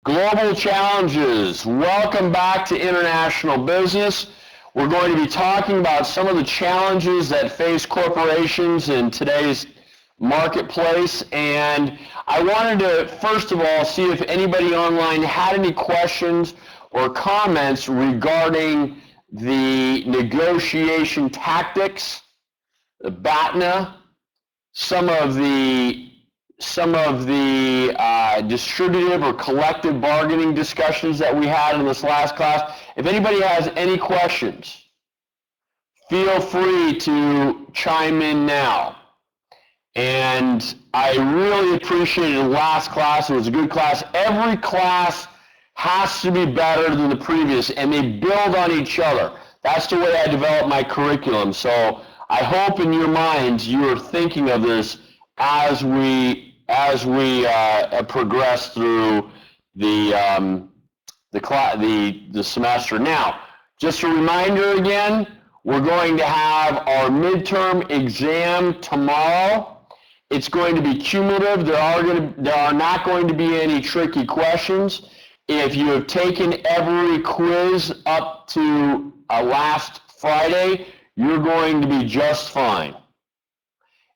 Global challenges. Welcome back to International Business. We're going to be talking about some of the challenges that face corporations in today's marketplace. And I wanted to, first of all, see if anybody online had any questions or comments regarding the negotiation tactics, the BATNA, some of the distributive or collective bargaining discussions that we had in this last class. If anybody has any questions, feel free to chime in now. And I really appreciated the last class. It was a good class. Every class has to be better than the previous, and they build on each other. That's the way I develop my curriculum. So I hope in your minds you are thinking of this as we progress through the semester. Now, just a reminder again, we're going to have our midterm exam tomorrow. It's going to be cumulative. There are not going to be any tricky questions. If you have taken every quiz up to last Friday, you're going to be just fine.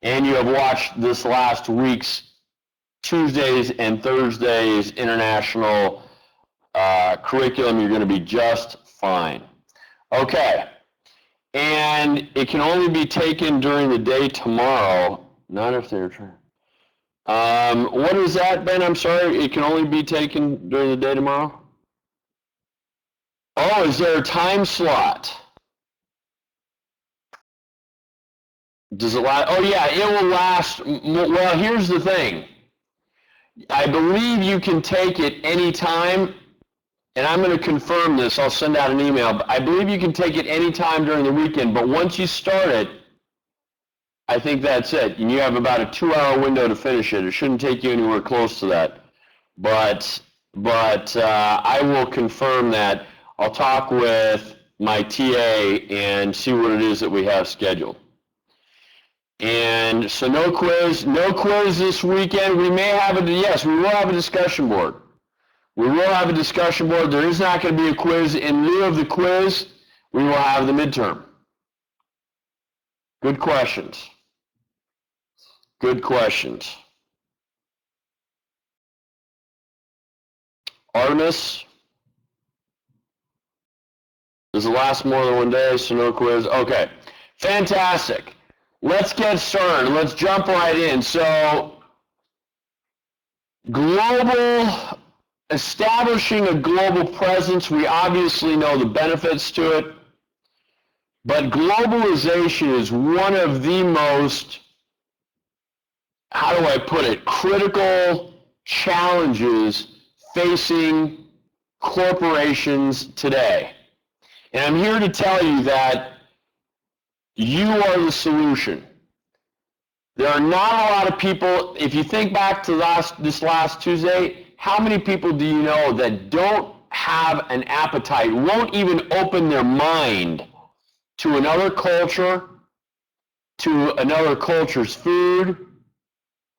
And you have watched this last week's Tuesdays and Thursdays international curriculum, you're going to be just fine. Okay, and it can only be taken during the day tomorrow, not if they're trying. What is that, Ben? I'm sorry, it can only be taken during the day tomorrow? Oh, is there a time slot? Does it last? Oh yeah, it will last. Well, here's the thing. I believe you can take it anytime, and I'm going to confirm this. I'll send out an email. But I believe you can take it anytime during the weekend, but once you start it, I think that's it. And you have about a 2-hour window to finish it. It shouldn't take you anywhere close to that. But I will confirm that. I'll talk with my TA and see what it is that we have scheduled. And so no quiz this weekend. We may have yes, we will have a discussion board. We will have a discussion board. There is not going to be a quiz. In lieu of the quiz, we will have the midterm. Good questions. Good questions. Artemis, does it last more than one day, so no quiz? Okay, fantastic. Let's get started. Let's jump right in. So, establishing a global presence, we obviously know the benefits to it, but globalization is one of the most, how do I put it, critical challenges facing corporations today. And I'm here to tell you that you are the solution. There are not a lot of people, if you think back to this last Tuesday, how many people do you know that don't have an appetite, won't even open their mind to another culture, to another culture's food,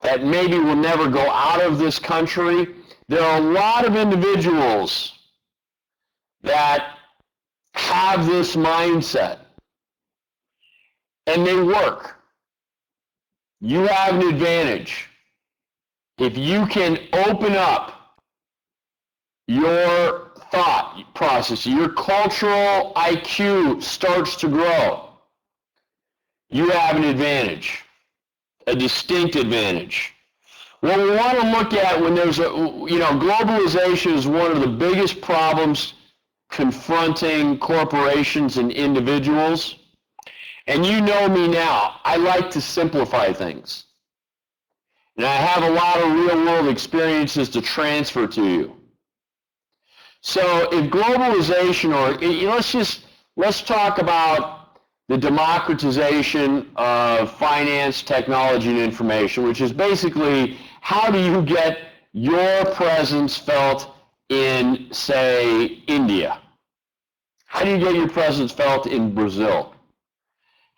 that maybe will never go out of this country? There are a lot of individuals that have this mindset. And they work. You have an advantage. If you can open up your thought process, your cultural IQ starts to grow, you have an advantage, a distinct advantage. What we want to look at when there's globalization is one of the biggest problems confronting corporations and individuals. And you know me now, I like to simplify things. And I have a lot of real-world experiences to transfer to you. So if globalization, let's talk about the democratization of finance, technology, and information, which is basically how do you get your presence felt in, say, India? How do you get your presence felt in Brazil?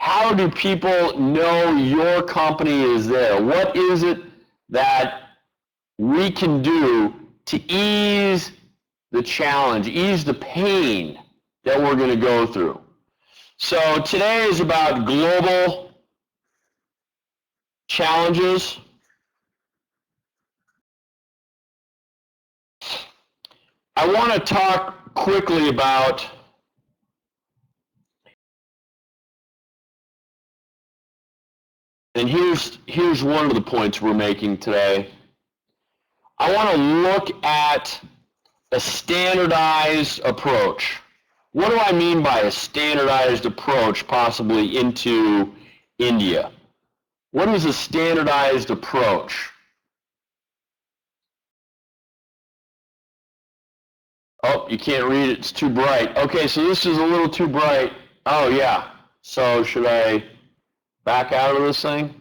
How do people know your company is there? What is it that we can do to ease the challenge, ease the pain that we're going to go through. So today is about global challenges. I want to talk quickly about and here's one of the points we're making today. I want to look at a standardized approach. What do I mean by a standardized approach, possibly into India? What is a standardized approach? Oh, you can't read it, it's too bright. Okay, so this is a little too bright. Oh yeah, so should I back out of this thing?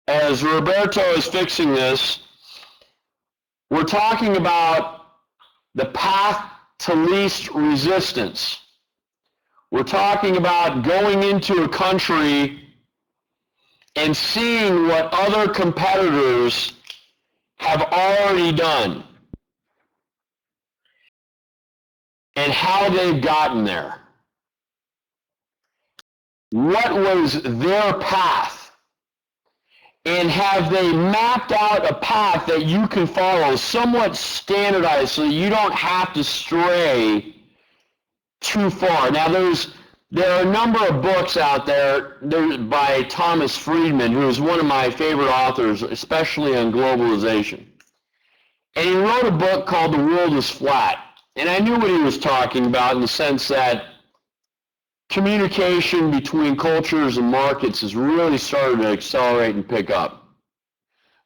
As Roberto is fixing this, we're talking about the path to least resistance. We're talking about going into a country and seeing what other competitors have already done and how they've gotten there. What was their path? And have they mapped out a path that you can follow, somewhat standardized, so you don't have to stray too far? Now, there are a number of books out there by Thomas Friedman, who is one of my favorite authors, especially on globalization. And he wrote a book called The World is Flat. And I knew what he was talking about in the sense that communication between cultures and markets has really started to accelerate and pick up.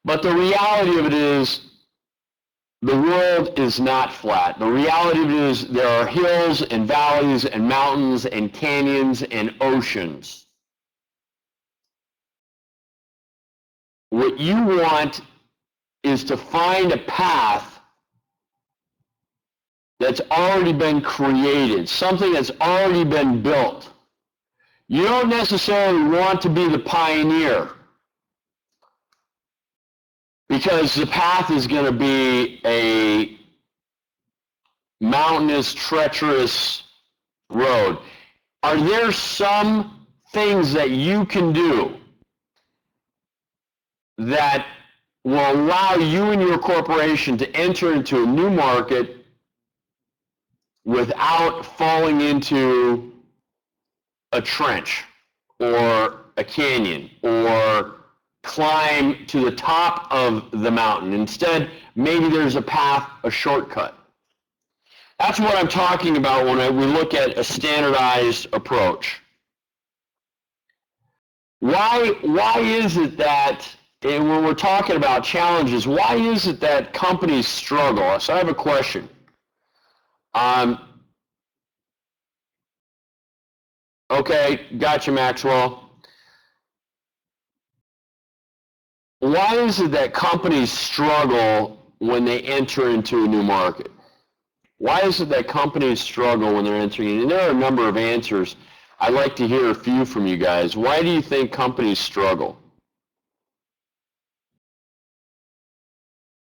But the reality of it is the world is not flat. The reality of it is there are hills and valleys and mountains and canyons and oceans. What you want is to find a path that's already been created, something that's already been built. You don't necessarily want to be the pioneer, because the path is going to be a mountainous, treacherous road. Are there some things that you can do that will allow you and your corporation to enter into a new market without falling into a trench or a canyon or climb to the top of the mountain? Instead, maybe there's a path, a shortcut. That's what I'm talking about when we look at a standardized approach. Why is it that, and when we're talking about challenges, why is it that companies struggle? So I have a question. Okay, gotcha, Maxwell. Why is it that companies struggle when they enter into a new market? Why is it that companies struggle when they're entering? And there are a number of answers. I'd like to hear a few from you guys. Why do you think companies struggle?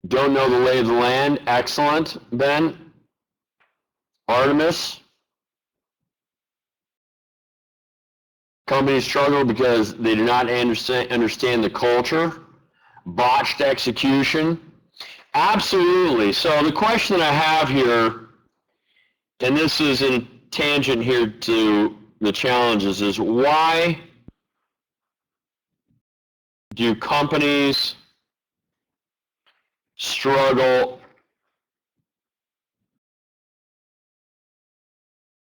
Don't know the lay of the land. Excellent. Ben? Artemis? Companies struggle because they do not understand the culture. Botched execution. Absolutely. So the question I have here, and this is in tangent here to the challenges, is why do companies struggle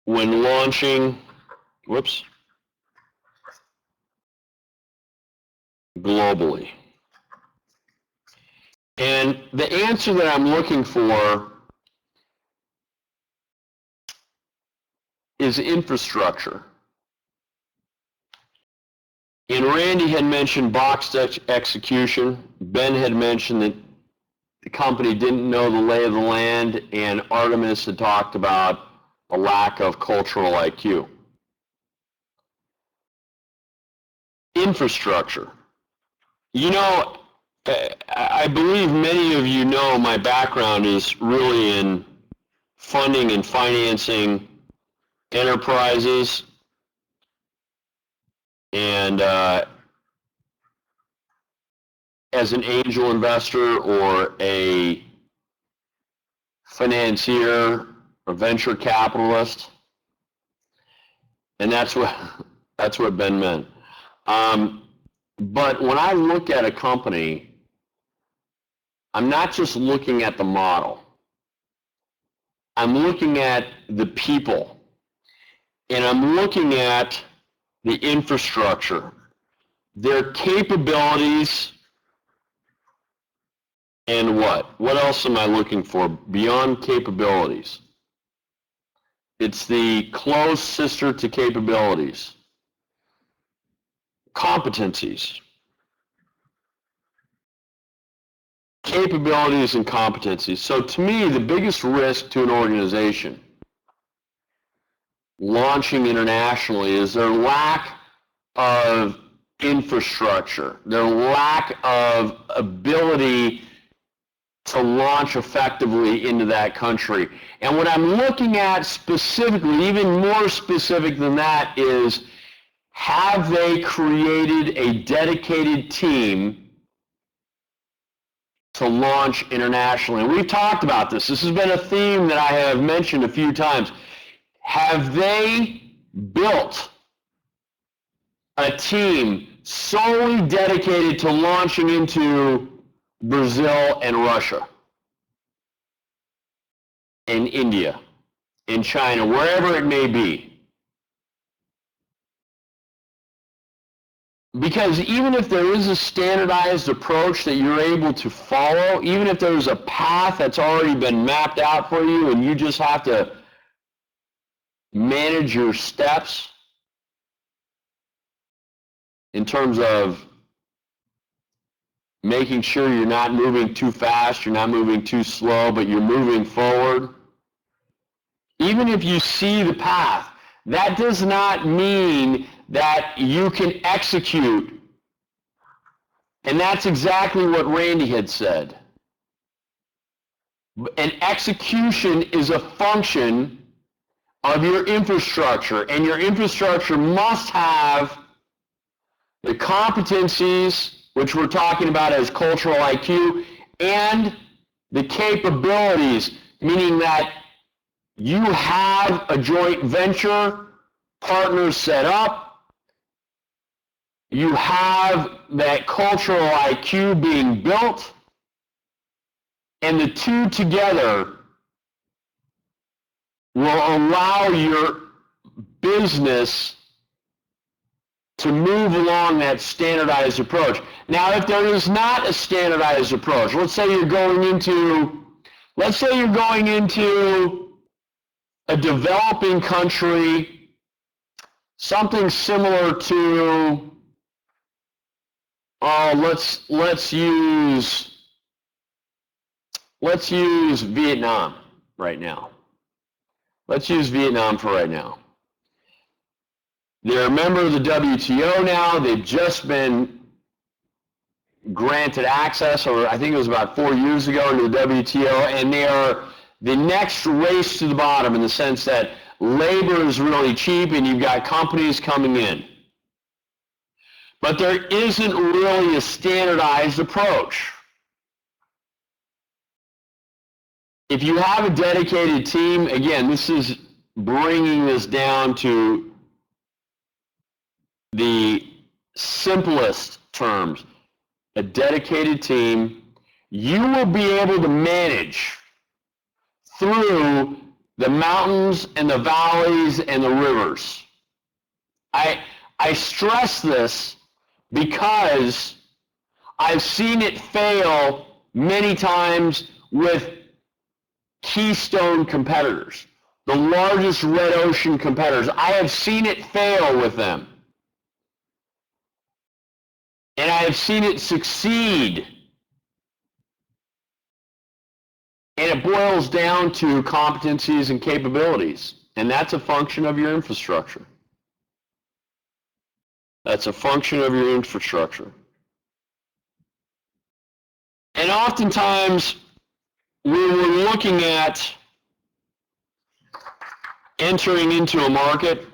when launching, globally? And the answer that I'm looking for is infrastructure. And Randy had mentioned boxed execution. Ben had mentioned that the company didn't know the lay of the land, and Artemis had talked about a lack of cultural IQ. Infrastructure. You know, I believe many of you know my background is really in funding and financing enterprises, and as an angel investor or a financier or venture capitalist, and that's what Ben meant. But when I look at a company, I'm not just looking at the model. I'm looking at the people, and I'm looking at the infrastructure, their capabilities, and what? What else am I looking for beyond capabilities? It's the close sister to capabilities. Competencies. Capabilities and competencies. So to me, the biggest risk to an organization launching internationally is their lack of infrastructure, their lack of ability to launch effectively into that country. And what I'm looking at specifically, even more specific than that, is have they created a dedicated team to launch internationally? And we've talked about this. This has been a theme that I have mentioned a few times. Have they built a team solely dedicated to launching into Brazil and Russia, and India, in China, wherever it may be? Because even if there is a standardized approach that you're able to follow, even if there's a path that's already been mapped out for you and you just have to manage your steps in terms of making sure you're not moving too fast, you're not moving too slow, but you're moving forward. Even if you see the path, that does not mean that you can execute. And that's exactly what Randy had said. And execution is a function of your infrastructure, and your infrastructure must have the competencies, which we're talking about as cultural IQ, and the capabilities, meaning that you have a joint venture partner set up, you have that cultural IQ being built, and the two together will allow your business to move along that standardized approach. Now, if there is not a standardized approach, let's say you're going into a developing country, something similar to, let's use Vietnam right now. Let's use Vietnam for right now. They're a member of the WTO now. They've just been granted access, or I think it was about 4 years ago, into the WTO, and they are the next race to the bottom in the sense that labor is really cheap and you've got companies coming in. But there isn't really a standardized approach. If you have a dedicated team, again, this is bringing this down to the simplest terms, a dedicated team, you will be able to manage through the mountains and the valleys and the rivers. I stress this because I've seen it fail many times with keystone competitors, the largest red ocean competitors. I have seen it fail with them. And I have seen it succeed. And it boils down to competencies and capabilities. And that's a function of your infrastructure. That's a function of your infrastructure. And oftentimes, when we're looking at entering into a market,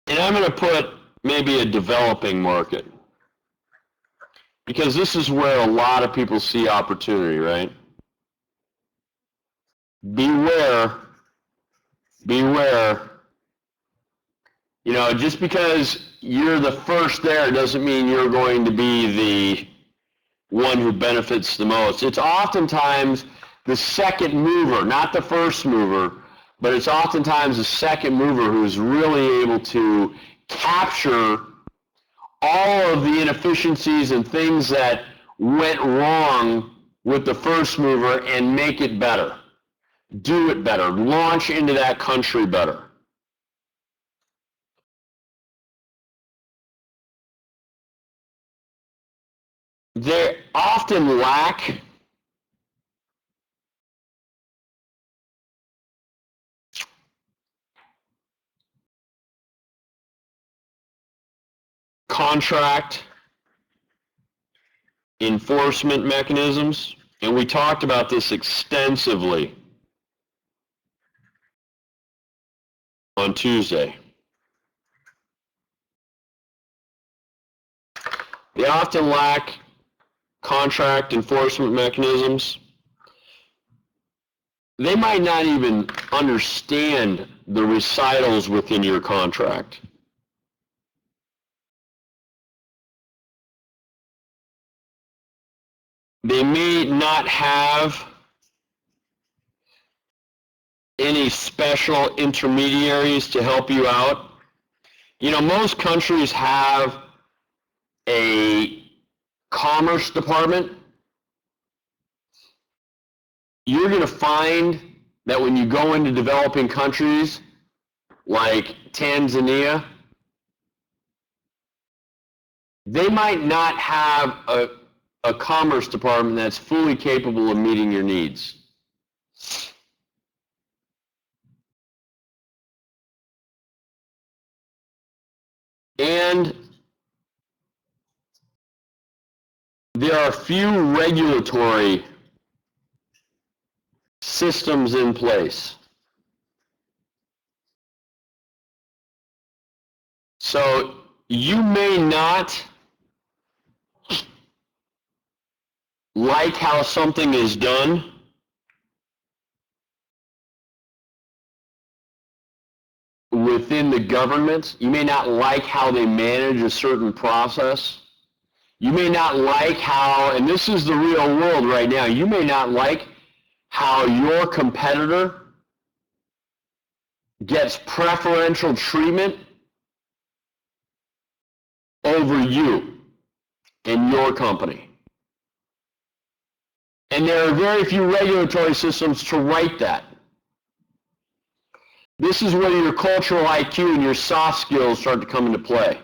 and I'm going to put maybe a developing market, because this is where a lot of people see opportunity, right? Beware, just because you're the first there doesn't mean you're going to be the one who benefits the most. It's oftentimes the second mover, not the first mover, but it's oftentimes the second mover who's really able to capture all of the inefficiencies and things that went wrong with the first mover and make it better, do it better, launch into that country better. They often lack contract enforcement mechanisms, and we talked about this extensively on Tuesday. They often lack contract enforcement mechanisms. They might not even understand the recitals within your contract. They may not have any special intermediaries to help you out. Most countries have a commerce department. You're going to find that when you go into developing countries like Tanzania, they might not have a commerce department that's fully capable of meeting your needs. And there are few regulatory systems in place. So you may not like how something is done, within the government. You may not like how they manage a certain process. You may not like how, and this is the real world right now, you may not like how your competitor gets preferential treatment over you and your company. And there are very few regulatory systems to right that. This is where your cultural IQ and your soft skills start to come into play.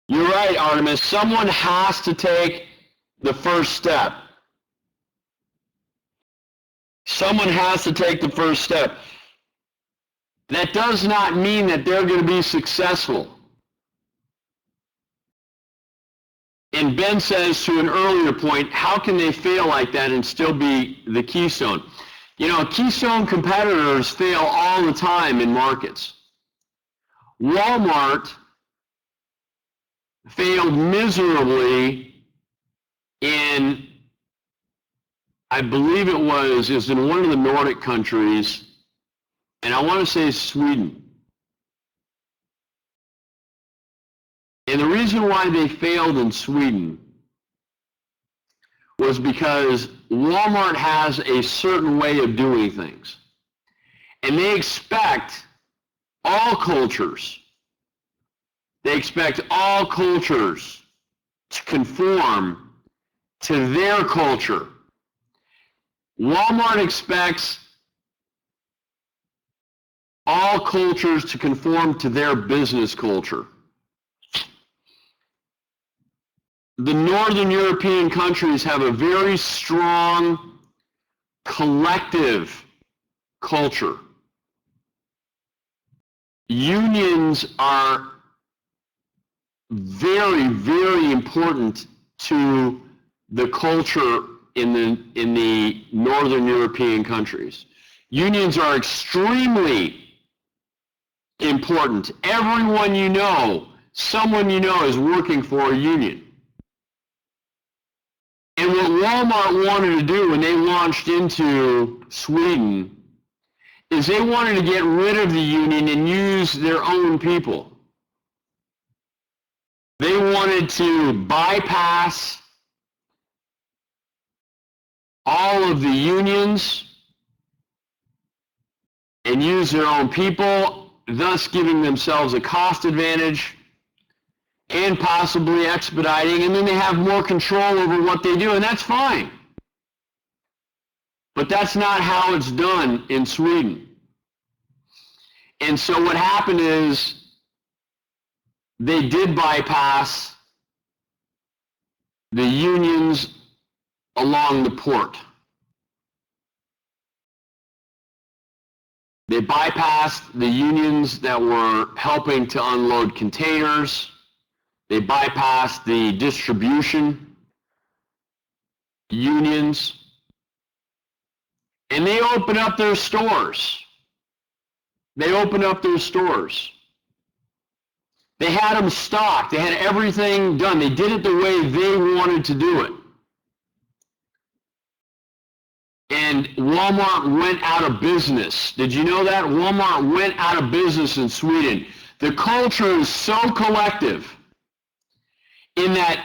You're right, Artemis. Someone has to take the first step. Someone has to take the first step. That does not mean that they're going to be successful. And Ben says to an earlier point, how can they fail like that and still be the keystone? Keystone competitors fail all the time in markets. Walmart failed miserably in, I believe it was in one of the Nordic countries, and I want to say Sweden. And the reason why they failed in Sweden was because Walmart has a certain way of doing things. And they expect all cultures, to conform to their culture. Walmart expects all cultures to conform to their business culture. The Northern European countries have a very strong collective culture. unions are very, very important to the culture in the Northern European countries. Unions are extremely important. Everyone you know, someone you know is working for a union. And what Walmart wanted to do when they launched into Sweden is they wanted to get rid of the union and use their own people. They wanted to bypass all of the unions and use their own people, thus giving themselves a cost advantage and possibly expediting, and then they have more control over what they do, and that's fine. But that's not how it's done in Sweden. And so what happened is they did bypass the unions along the port. They bypassed the unions that were helping to unload containers. They bypassed the distribution unions. And they opened up their stores. They opened up their stores. They had them stocked. They had everything done. They did it the way they wanted to do it. And Walmart went out of business. Did you know that? Walmart went out of business in Sweden. The culture is so collective in that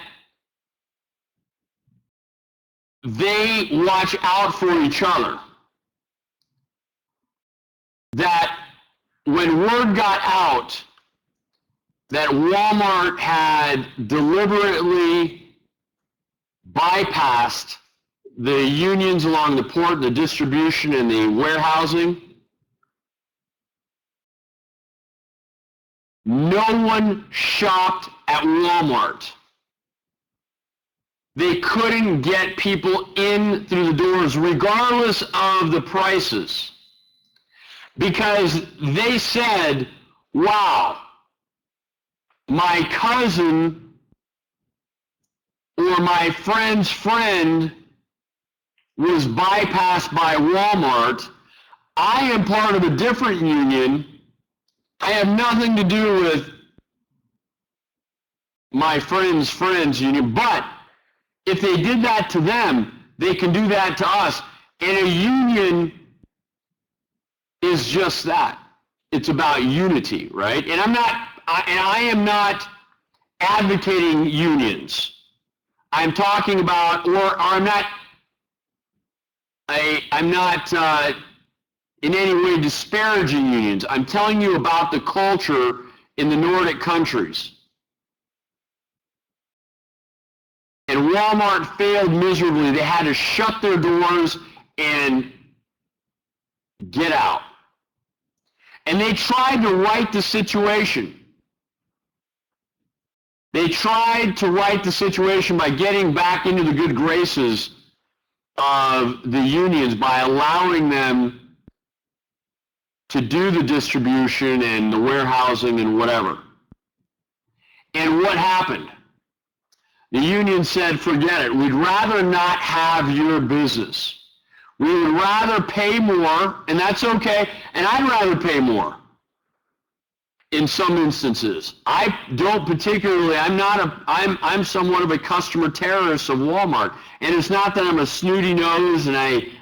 they watch out for each other. That when word got out that Walmart had deliberately bypassed the unions along the port, the distribution, and the warehousing, no one shopped at Walmart. They couldn't get people in through the doors regardless of the prices, because they said, wow, my cousin or my friend's friend was bypassed by Walmart. I am part of a different union. I have nothing to do with my friend's friend's union, but if they did that to them, they can do that to us. And a union is just that. It's about unity, right? And I am not advocating unions. I'm talking about, I'm not in any way disparaging unions. I'm telling you about the culture in the Nordic countries. And Walmart failed miserably. They had to shut their doors and get out. And they tried to right the situation. They tried to right the situation by getting back into the good graces of the unions, by allowing them to do the distribution and the warehousing and whatever. And what happened? The union said, forget it. We'd rather not have your business. We would rather pay more, and that's okay, and I'd rather pay more in some instances. I don't particularly, I'm somewhat of a customer terrorist of Walmart. And it's not that I'm a snooty nose and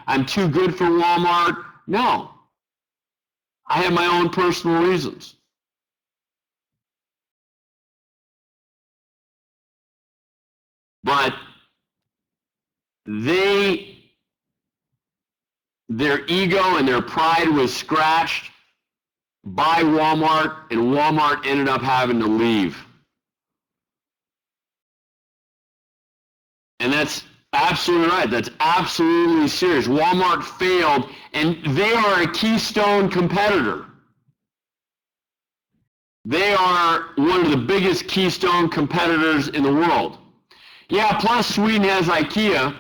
I'm too good for Walmart. No. I have my own personal reasons. But their ego and their pride was scratched by Walmart, and Walmart ended up having to leave. And that's absolutely right. That's absolutely serious. Walmart failed, and they are a keystone competitor. They are one of the biggest keystone competitors in the world. Yeah, plus Sweden has IKEA,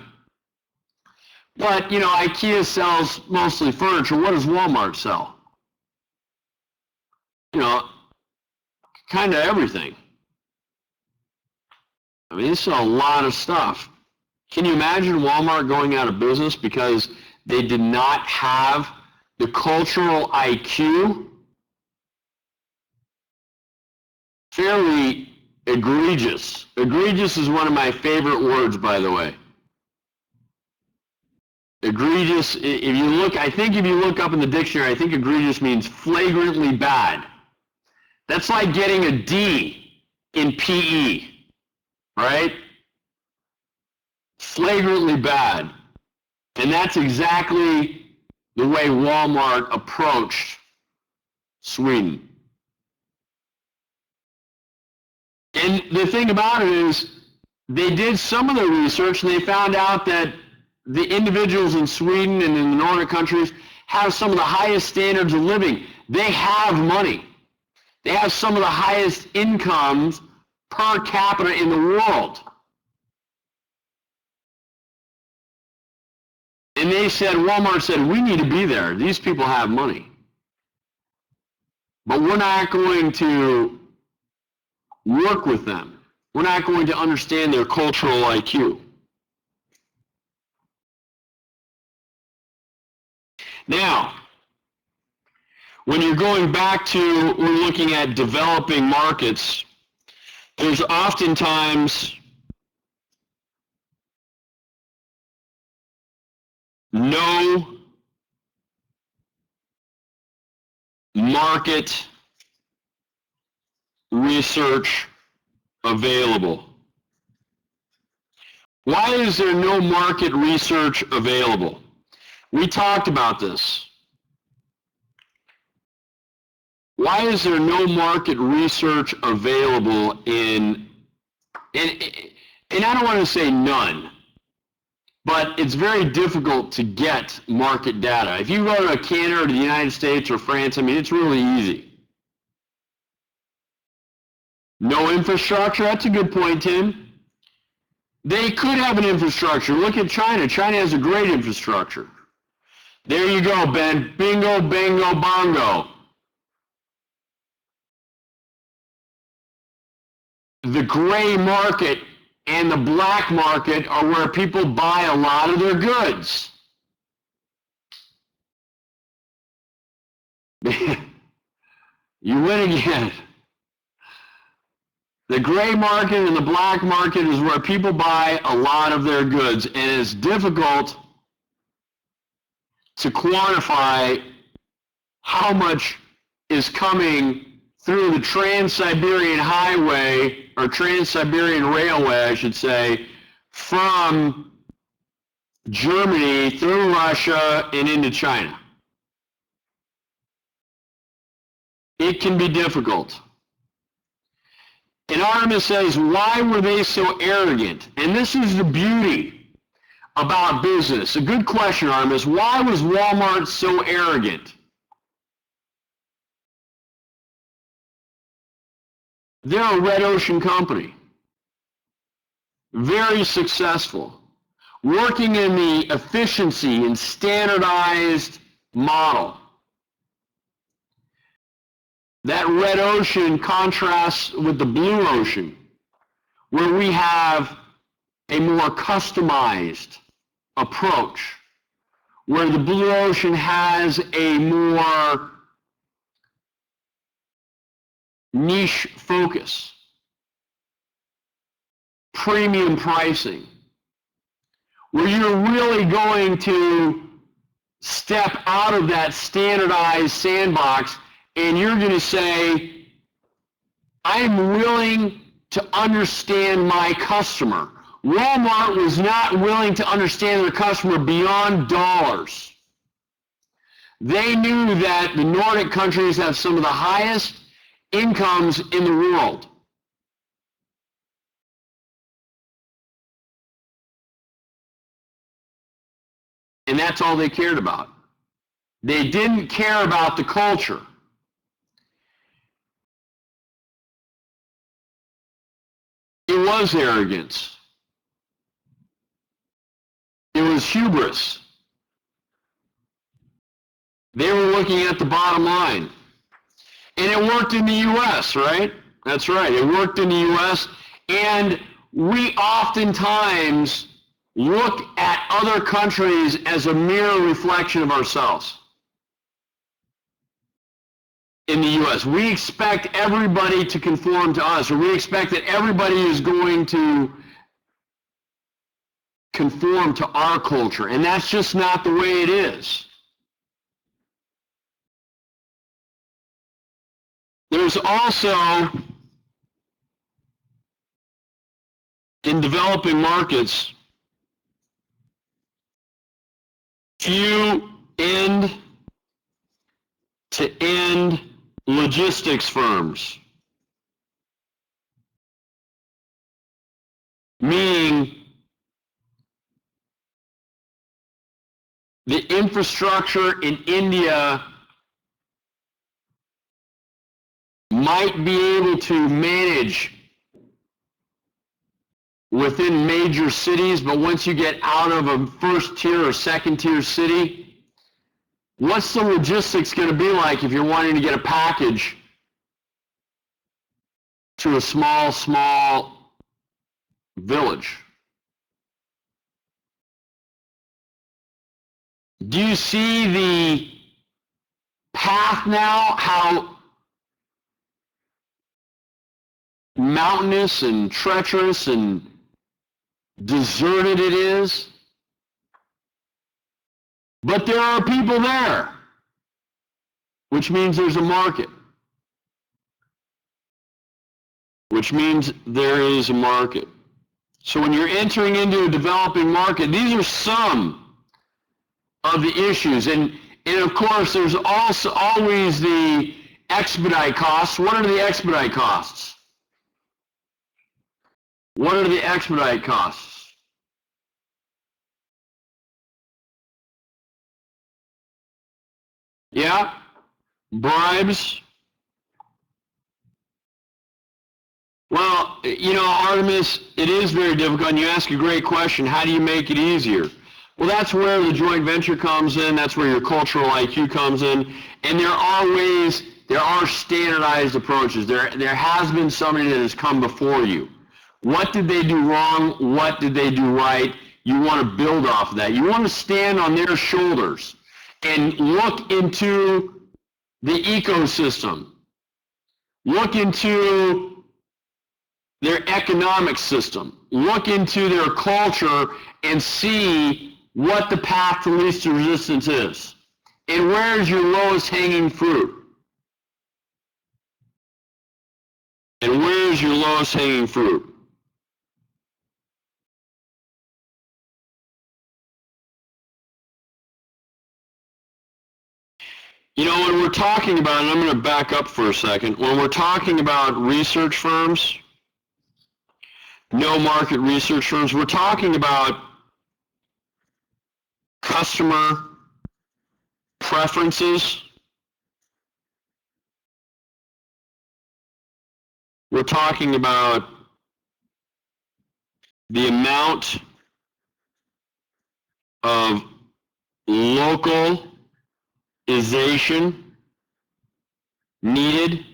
but, IKEA sells mostly furniture. What does Walmart sell? you know, kind of everything. I mean, this is a lot of stuff. Can you imagine Walmart going out of business because they did not have the cultural IQ? Fairly egregious. Egregious is one of my favorite words, by the way. Egregious, if you look, I think if you look up in the dictionary, I think egregious means flagrantly bad. That's like getting a D in PE, right? Flagrantly bad. And that's exactly the way Walmart approached Sweden. And the thing about it is, they did some of the research and they found out that the individuals in Sweden and in the Nordic countries have some of the highest standards of living. They have money. They have some of the highest incomes per capita in the world. And they said, Walmart said, we need to be there. These people have money. But we're not going to work with them. We're not going to understand their cultural IQ. Now, when you're going back to, we're looking at developing markets, there's oftentimes no market research available. Why is there no market research available? We talked about this. Why is there no market research available and I don't want to say none, but it's very difficult to get market data. If you go to Canada or the United States or France, I mean, it's really easy. No infrastructure, that's a good point, Tim. They could have an infrastructure. Look at China. China has a great infrastructure. There you go, Ben. Bingo, bango, bongo. The gray market and the black market are where people buy a lot of their goods. You win again. The gray market and the black market is where people buy a lot of their goods, and it's difficult to quantify how much is coming through the Trans-Siberian Highway, or Trans-Siberian Railway, I should say, from Germany through Russia and into China. It can be difficult. And Artemis says, why were they so arrogant? And this is the beauty about business. A good question, Artemis. Why was Walmart so arrogant? They're a red ocean company. Very successful. Working in the efficiency and standardized model. That red ocean contrasts with the blue ocean, where we have a more customized approach, where the blue ocean has a more niche focus, premium pricing, where you're really going to step out of that standardized sandbox and you're going to say, I'm willing to understand my customer. Walmart was not willing to understand their customer beyond dollars. They knew that the Nordic countries have some of the highest incomes in the world. And that's all they cared about. They didn't care about the culture. It was arrogance. It was hubris. They were looking at the bottom line. And it worked in the U.S., right? That's right. It worked in the U.S. And we oftentimes look at other countries as a mirror reflection of ourselves. In the U.S., we expect everybody to conform to us, or we expect that everybody is going to conform to our culture, and that's just not the way it is. There's also, in developing markets, few end-to-end logistics firms, meaning the infrastructure in India might be able to manage within major cities, but once you get out of a first tier or second tier city, what's the logistics going to be like if you're wanting to get a package to a small village? Do you see the path now, how mountainous and treacherous and deserted it is? But there are people there, which means there's a market. Which means there is a market. So when you're entering into a developing market, these are some of the issues. And of course, there's also always the expedite costs. What are the expedite costs? What are the expedite costs? Yeah? Bribes? Well, you know, Artemis, it is very difficult, and you ask a great question. How do you make it easier? Well, that's where the joint venture comes in. That's where your cultural IQ comes in. And there are standardized approaches. There has been somebody that has come before you. What did they do wrong? What did they do right? You want to build off of that. You want to stand on their shoulders and look into the ecosystem. Look into their economic system. Look into their culture and see what the path to least resistance is. And where is your lowest hanging fruit? And where is your lowest hanging fruit? You know, when we're talking about, and I'm going to back up for a second, when we're talking about research firms, no market research firms, we're talking about customer preferences. We're talking about the amount of localization needed.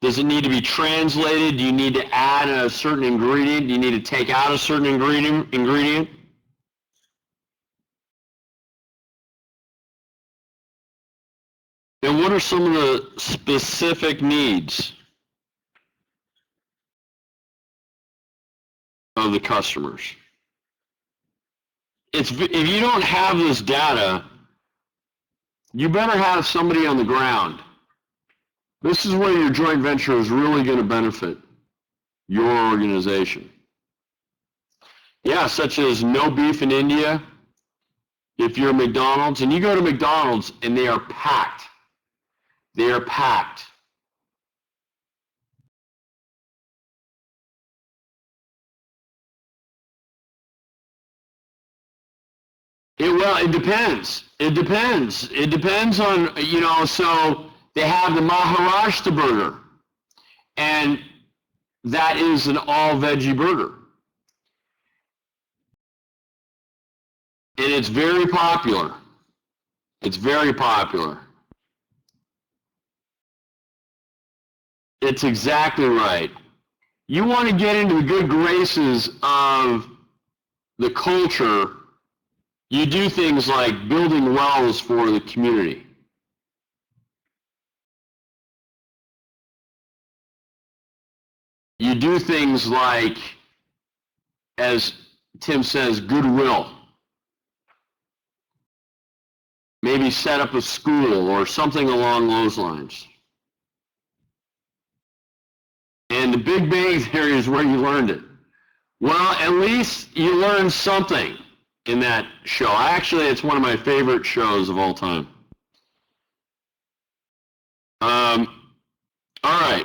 Does it need to be translated? Do you need to add a certain ingredient? Do you need to take out a certain ingredient? And what are some of the specific needs of the customers? If you don't have this data, you better have somebody on the ground. This is where your joint venture is really going to benefit your organization. Yeah, such as no beef in India. If you're McDonald's, and you go to McDonald's and they are packed. They are packed. It depends. It depends. It depends on, you know, so they have the Maharashtra burger, and that is an all-veggie burger. And it's very popular. It's very popular. It's exactly right. You want to get into the good graces of the culture, you do things like building wells for the community. You do things like, as Tim says, goodwill. Maybe set up a school or something along those lines. And the Big Bang Theory is where you learned it. Well, at least you learned something in that show. Actually, it's one of my favorite shows of all time. All right.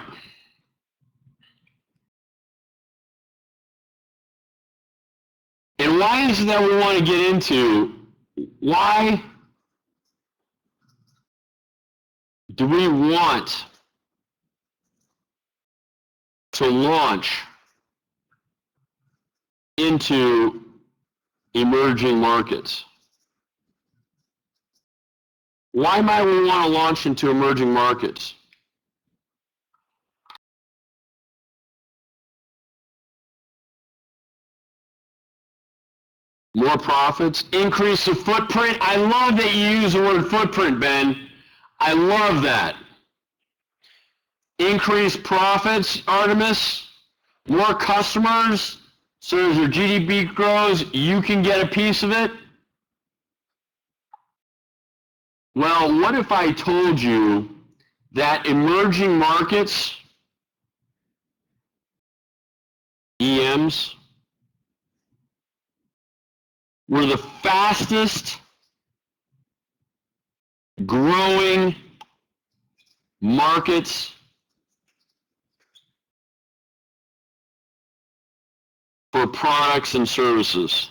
And why is it that we want to get into, why do we want to launch into emerging markets? Why might we want to launch into emerging markets? More profits, increase the footprint. I love that you use the word footprint, Ben. I love that. Increase profits, Artemis. More customers, so as your GDP grows, you can get a piece of it. Well, what if I told you that emerging markets, EMs, were the fastest growing markets for products and services?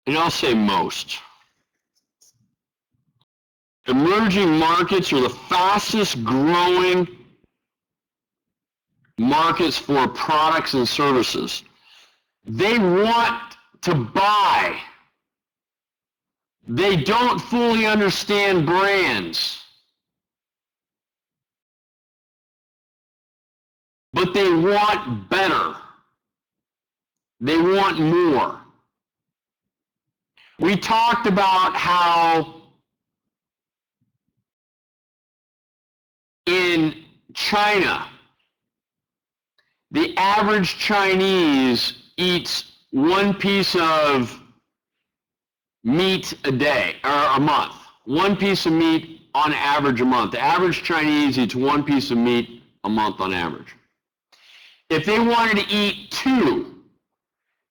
And I'll say most. Emerging markets are the fastest growing markets for products and services. They want to buy. They don't fully understand brands, but they want better. They want more. We talked about how in China, the average Chinese eats one piece of meat a day, or a month. One piece of meat on average a month. The average Chinese eats one piece of meat a month on average. If they wanted to eat two,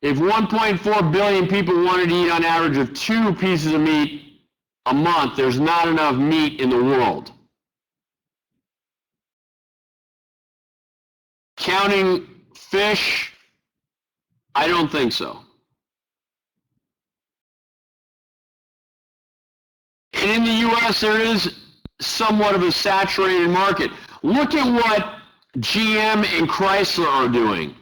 if 1.4 billion people wanted to eat on average of 2 pieces of meat a month, there's not enough meat in the world. Counting fish, I don't think so. And in the U.S., there is somewhat of a saturated market. Look at what GM and Chrysler are doing.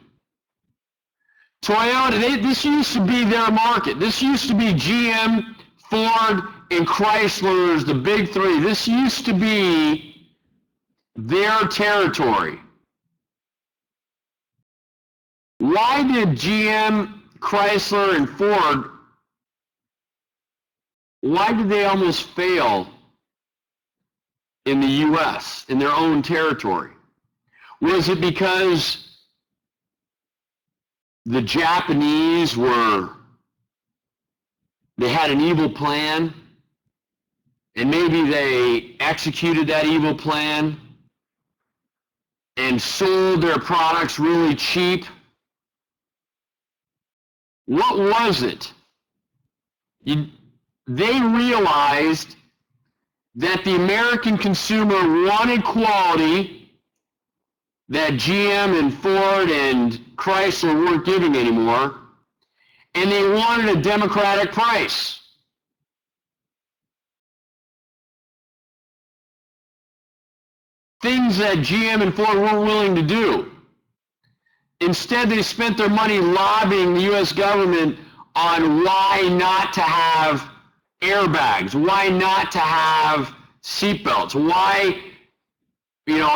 Toyota, this used to be their market. This used to be GM, Ford, and Chrysler, the big three. This used to be their territory. Why did GM, Chrysler, and Ford, why did they almost fail in the U.S., in their own territory? Was it because the Japanese they had an evil plan, and maybe they executed that evil plan and sold their products really cheap? What was it? They realized that the American consumer wanted quality that GM and Ford and Chrysler weren't giving anymore, and they wanted a democratic price. Things that GM and Ford weren't willing to do. Instead, they spent their money lobbying the U.S. government on why not to have airbags? Why not to have seatbelts? Why,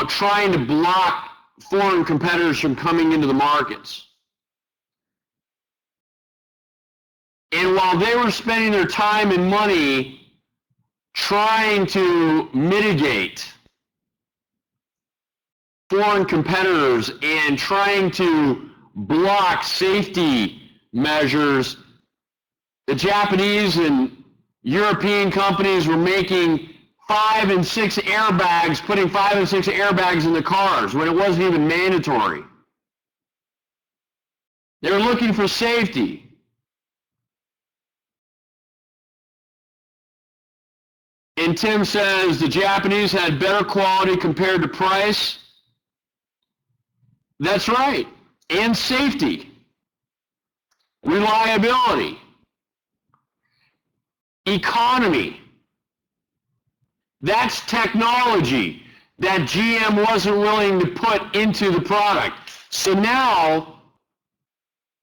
trying to block foreign competitors from coming into the markets? And while they were spending their time and money trying to mitigate foreign competitors and trying to block safety measures, the Japanese and European companies were making 5 and 6 airbags, putting 5 and 6 airbags in the cars when it wasn't even mandatory. They were looking for safety. And Tim says the Japanese had better quality compared to price. That's right. And safety. Reliability. Economy. That's technology that GM wasn't willing to put into the product. So now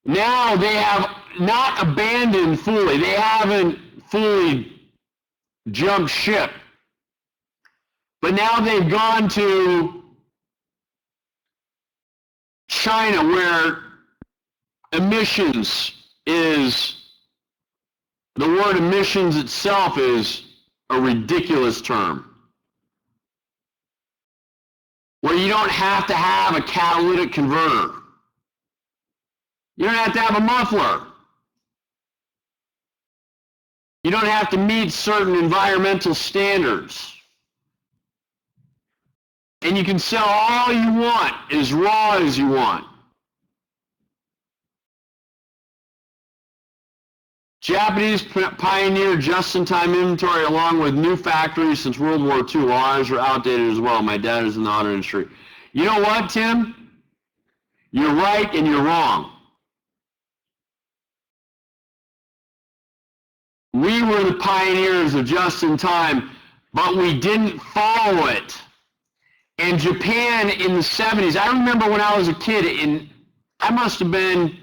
they have not abandoned fully. They haven't fully jumped ship. But now they've gone to China, where emissions is, the word emissions itself is a ridiculous term. Where you don't have to have a catalytic converter. You don't have to have a muffler. You don't have to meet certain environmental standards. And you can sell all you want, as raw as you want. Japanese pioneered just-in-time inventory along with new factories since World War II. Ours are outdated as well. My dad is in the auto industry. You know what, Tim? You're right and you're wrong. We were the pioneers of just-in-time, but we didn't follow it. And Japan in the 70s, I remember when I was a kid, I must have been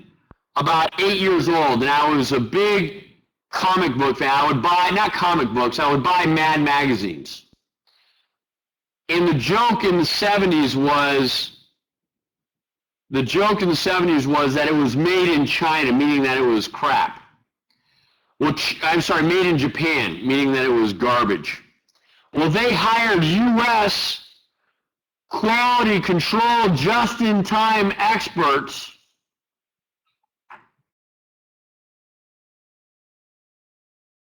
about 8 years old, and I was a big comic book fan. I would buy, not comic books, I would buy Mad magazines. And the joke in the 70s was that it was made in China, meaning that it was crap. Made in Japan, meaning that it was garbage. Well, they hired U.S. quality control just-in-time experts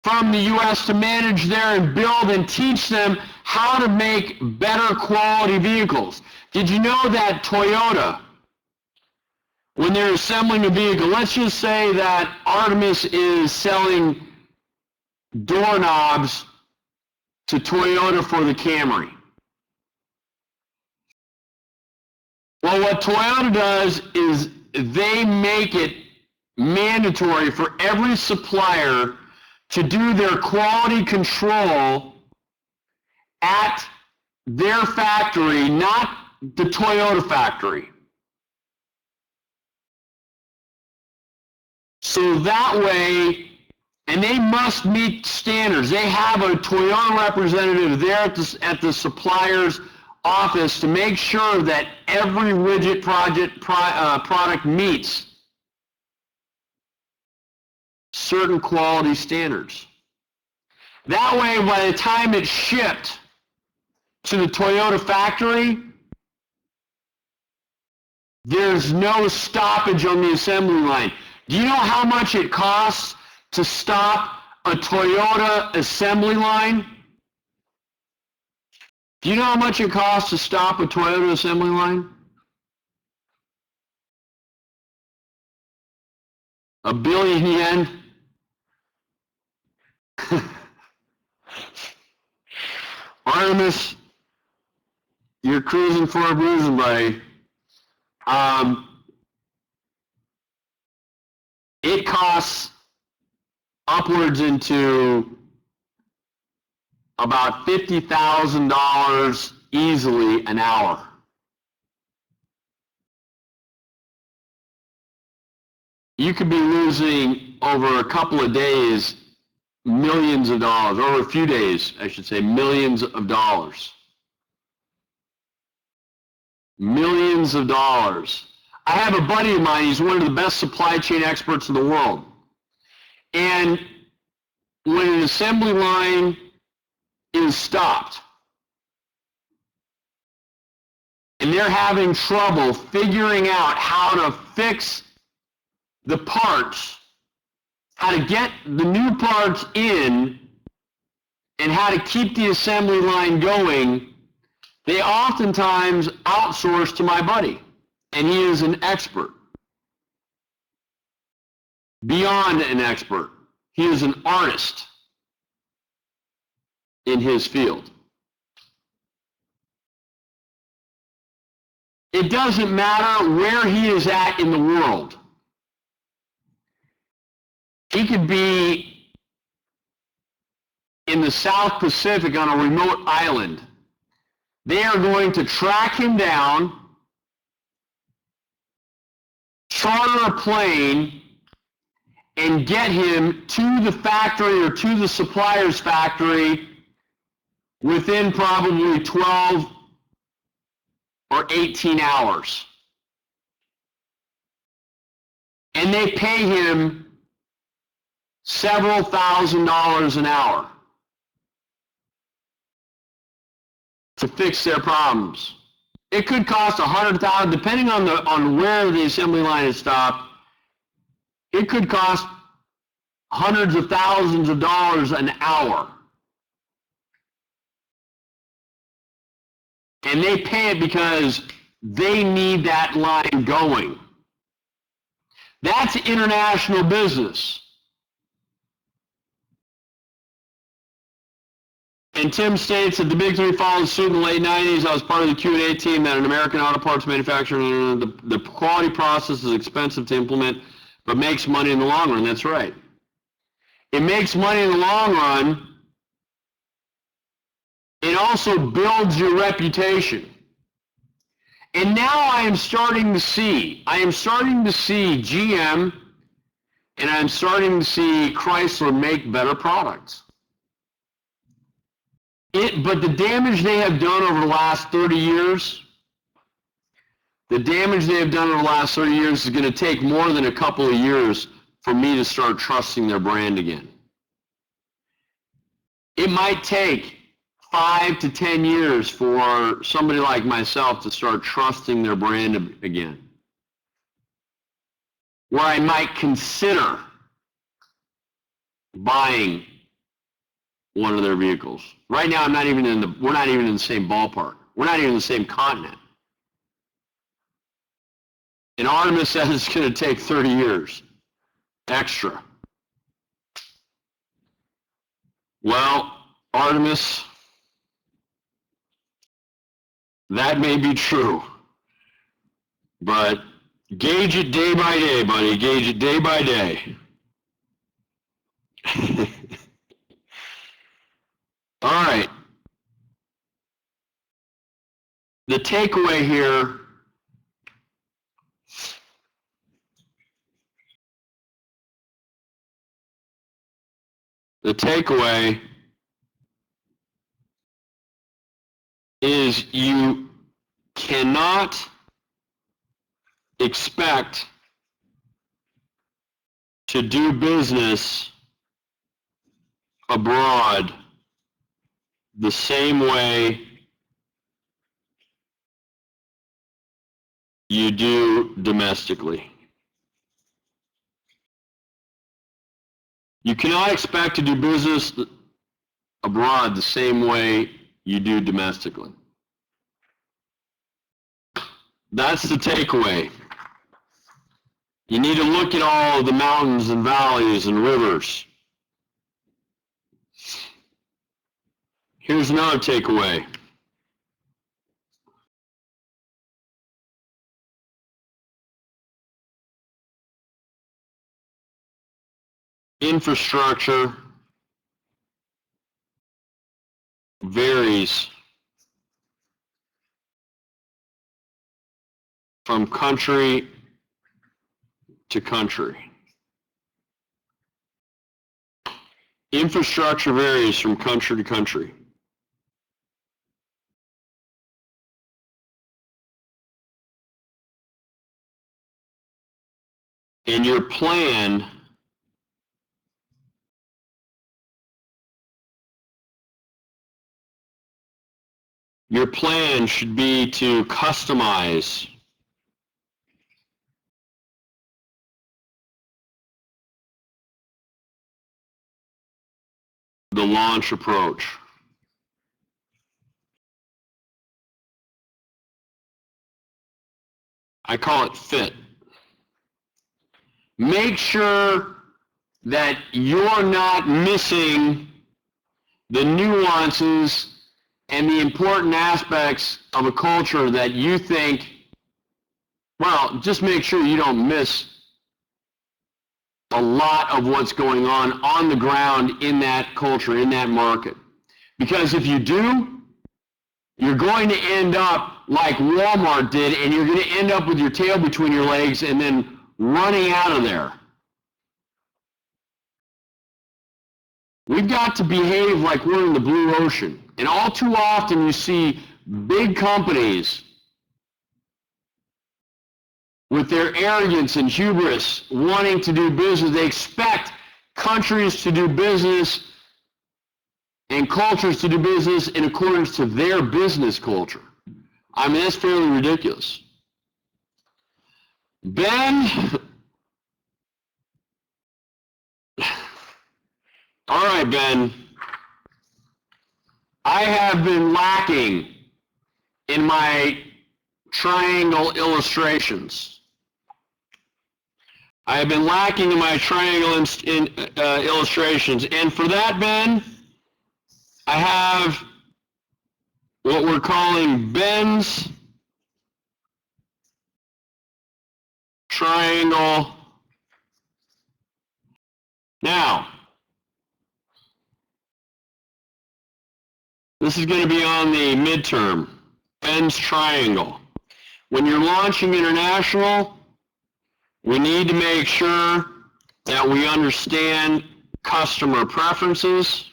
from the U.S. to manage there and build and teach them how to make better quality vehicles. Did you know that Toyota, when they're assembling a vehicle, let's just say that Artemis is selling doorknobs to Toyota for the Camry. Well, what Toyota does is they make it mandatory for every supplier to do their quality control at their factory, not the Toyota factory. So that way, and they must meet standards. They have a Toyota representative there at the supplier's office to make sure that every widget product meets certain quality standards. That way, by the time it's shipped to the Toyota factory, there's no stoppage on the assembly line. Do you know how much it costs to stop a Toyota assembly line? Do you know how much it costs to stop a Toyota assembly line? $1 billion yen. Artemis, you're cruising for a bruising, buddy. It costs upwards into about $50,000 easily an hour. You could be losing over a couple of days millions of dollars, over a few days, I should say, millions of dollars. Millions of dollars. I have a buddy of mine, he's one of the best supply chain experts in the world. And when an assembly line is stopped and they're having trouble figuring out how to fix the parts, how to get the new parts in, and how to keep the assembly line going, they oftentimes outsource to my buddy, and he is an expert. Beyond an expert. He is an artist in his field. It doesn't matter where he is at in the world. He could be in the South Pacific on a remote island. They are going to track him down, charter a plane, and get him to the factory or to the supplier's factory within probably 12 or 18 hours. And they pay him several $1,000s an hour to fix their problems. It could cost $100,000, depending on where the assembly line is stopped. It could cost hundreds of thousands of dollars an hour. And they pay it because they need that line going. That's international business. And Tim states that the big three followed suit in the late 90s. I was part of the Q&A team at an American auto parts manufacturer. The quality process is expensive to implement, but makes money in the long run. That's right. It makes money in the long run. It also builds your reputation. And now I am starting to see GM and I'm starting to see Chrysler make better products. But the damage they have done over the last 30 years, is going to take more than a couple of years for me to start trusting their brand again. It might take 5 to 10 years for somebody like myself to start trusting their brand again, where I might consider buying one of their vehicles. Right now, we're not even in the same ballpark. We're not even in the same continent. And Artemis says it's going to take 30 years extra. Well, Artemis, that may be true, but gauge it day by day, buddy. Gauge it day by day. All right. The takeaway here is you cannot expect to do business abroad the same way you do domestically. You cannot expect to do business abroad the same way you do domestically. That's the takeaway. You need to look at all of the mountains and valleys and rivers. Here's another takeaway. Infrastructure varies from country to country. Infrastructure varies from country to country. And your plan should be to customize the launch approach. I call it fit. Make sure that you're not missing the nuances and the important aspects of a culture that you think, well, just make sure you don't miss a lot of what's going on the ground in that culture, in that market. Because if you do, you're going to end up like Walmart did, and you're going to end up with your tail between your legs and then running out of there. We've got to behave like we're in the blue ocean. And all too often you see big companies with their arrogance and hubris wanting to do business. They expect countries to do business and cultures to do business in accordance to their business culture. I mean, that's fairly ridiculous. Ben, all right, Ben, I have been lacking in my triangle illustrations. I have been lacking in my triangle illustrations, and for that, Ben, I have what we're calling Ben's triangle. Now, this is going to be on the midterm, Ben's triangle. When you're launching international, we need to make sure that we understand customer preferences,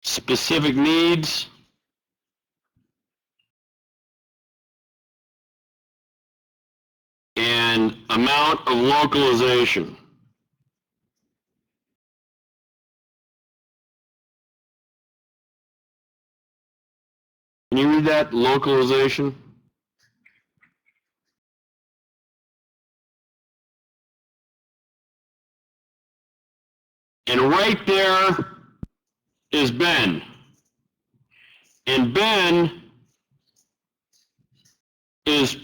specific needs, and amount of localization. Can you read that, localization? And right there is Ben. And Ben is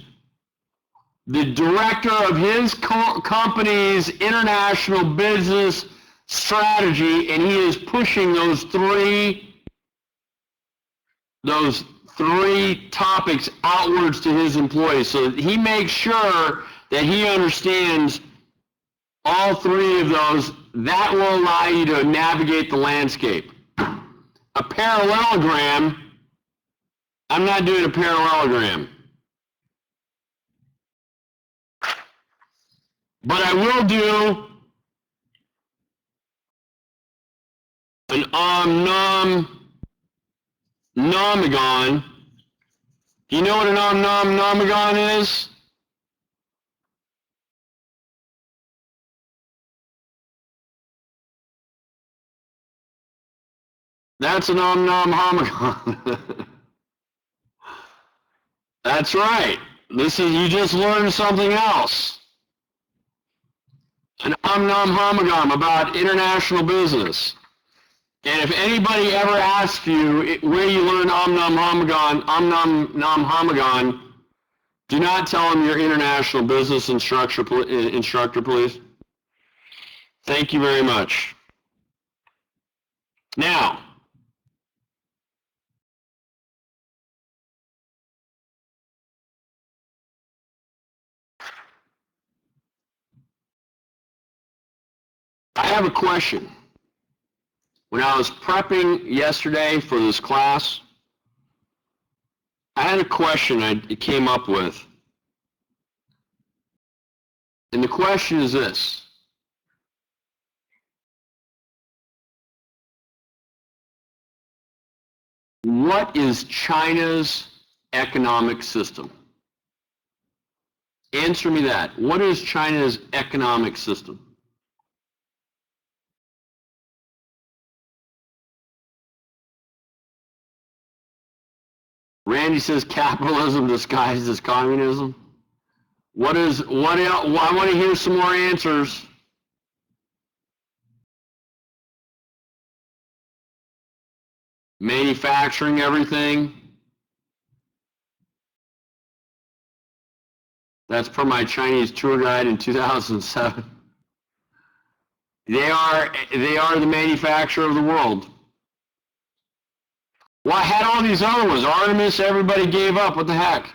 the director of his company's international business strategy, and he is pushing those three topics outwards to his employees. So he makes sure that he understands all three of those. That will allow you to navigate the landscape. A parallelogram, I'm not doing a parallelogram. But I will do an nomagon. Do you know what an nomagon is? That's an homagon. That's right. You just learned something else. An homagon about international business. And if anybody ever asks you where you learn homagon, do not tell them you're international business instructor, please. Thank you very much. Now, I have a question. When I was prepping yesterday for this class, I had a question I came up with. And the question is this. What is China's economic system? Answer me that. What is China's economic system? Randy says capitalism disguised as communism. What else? I want to hear some more answers. Manufacturing everything. That's per my Chinese tour guide in 2007. They are the manufacturer of the world. Well, I had all these other ones. Artemis, everybody gave up. What the heck?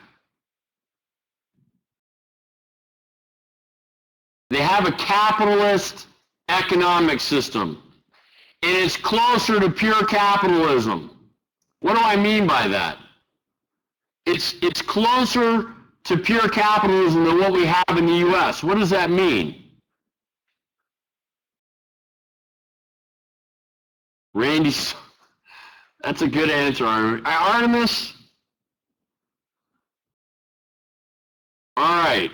They have a capitalist economic system, and it's closer to pure capitalism. What do I mean by that? It's closer to pure capitalism than what we have in the U.S. What does that mean? Randy, that's a good answer, Artemis. All right.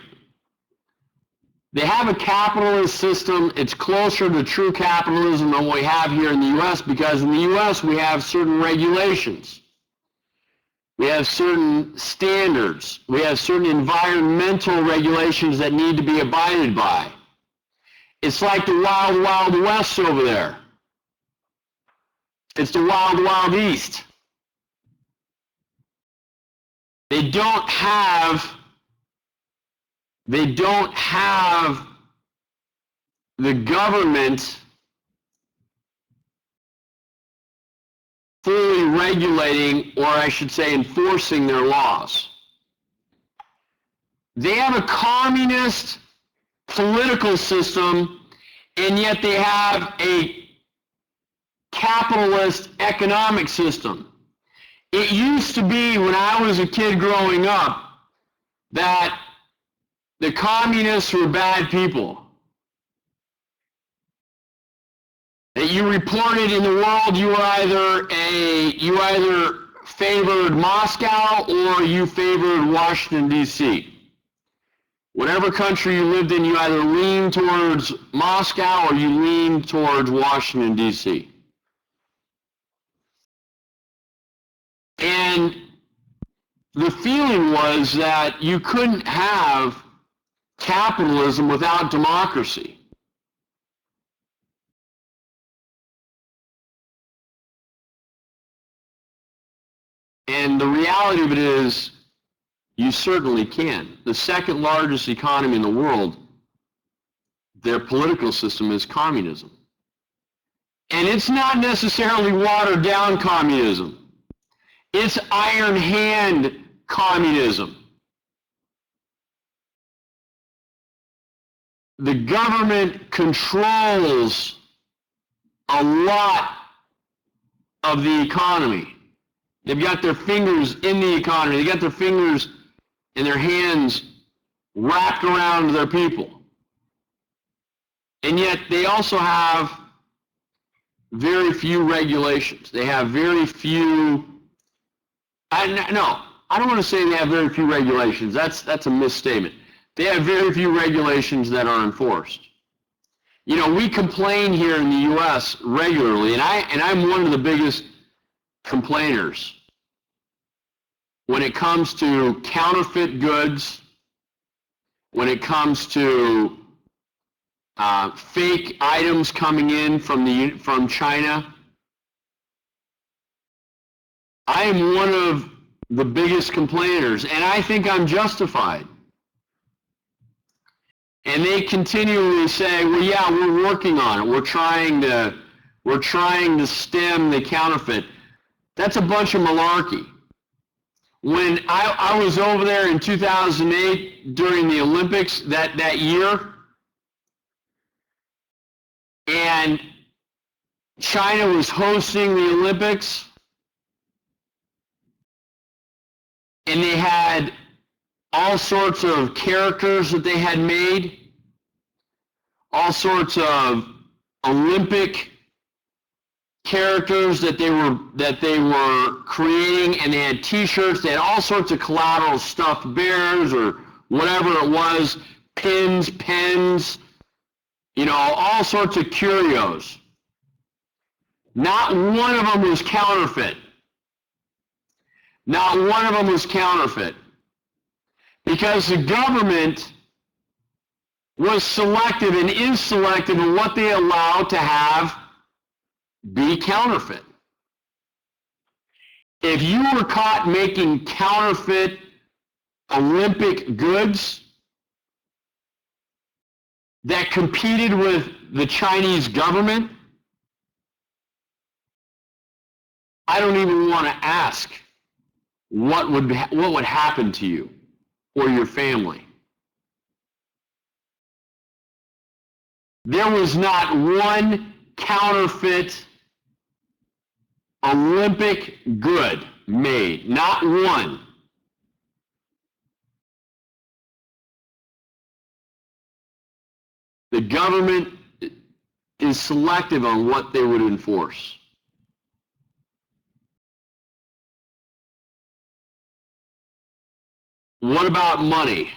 They have a capitalist system. It's closer to true capitalism than what we have here in the U.S. because in the U.S. we have certain regulations. We have certain standards. We have certain environmental regulations that need to be abided by. It's like the wild, wild west over there. It's the wild, wild east. They don't have the government fully regulating, or I should say enforcing their laws. They have a communist political system, and yet they have a capitalist economic system. It used to be, when I was a kid growing up, that the communists were bad people. That you reported in the world you either favored Moscow or you favored Washington, D.C. Whatever country you lived in, you either leaned towards Moscow or you leaned towards Washington, D.C. And the feeling was that you couldn't have capitalism without democracy. And the reality of it is, you certainly can. The second largest economy in the world, their political system is communism. And it's not necessarily watered down communism. It's iron hand communism. The government controls a lot of the economy. They've got their fingers in the economy. They've got their fingers and their hands wrapped around their people. And yet they also have very few regulations. They have very few, I don't want to say they have very few regulations. That's a misstatement. They have very few regulations that are enforced. You know, we complain here in the U.S. regularly, and I'm one of the biggest complainers when it comes to counterfeit goods, when it comes to fake items coming in from China. I am one of the biggest complainers, and I think I'm justified. And they continually say, well, yeah, we're working on it. We're trying to stem the counterfeit. That's a bunch of malarkey. When I was over there in 2008 during the Olympics that year, and China was hosting the Olympics, and they had all sorts of characters that they had made all sorts of Olympic characters that they were creating, and they had T-shirts. They had all sorts of collateral, stuffed bears or whatever it was, pins, pens, all sorts of curios. Not one of them was counterfeit. Not one of them was counterfeit. Because the government was selective and is selective in what they allow to have be counterfeit. If you were caught making counterfeit Olympic goods that competed with the Chinese government, I don't even want to ask what would happen to you or your family. There was not one counterfeit Olympic good made, not one. The government is selective on what they would enforce. What about money?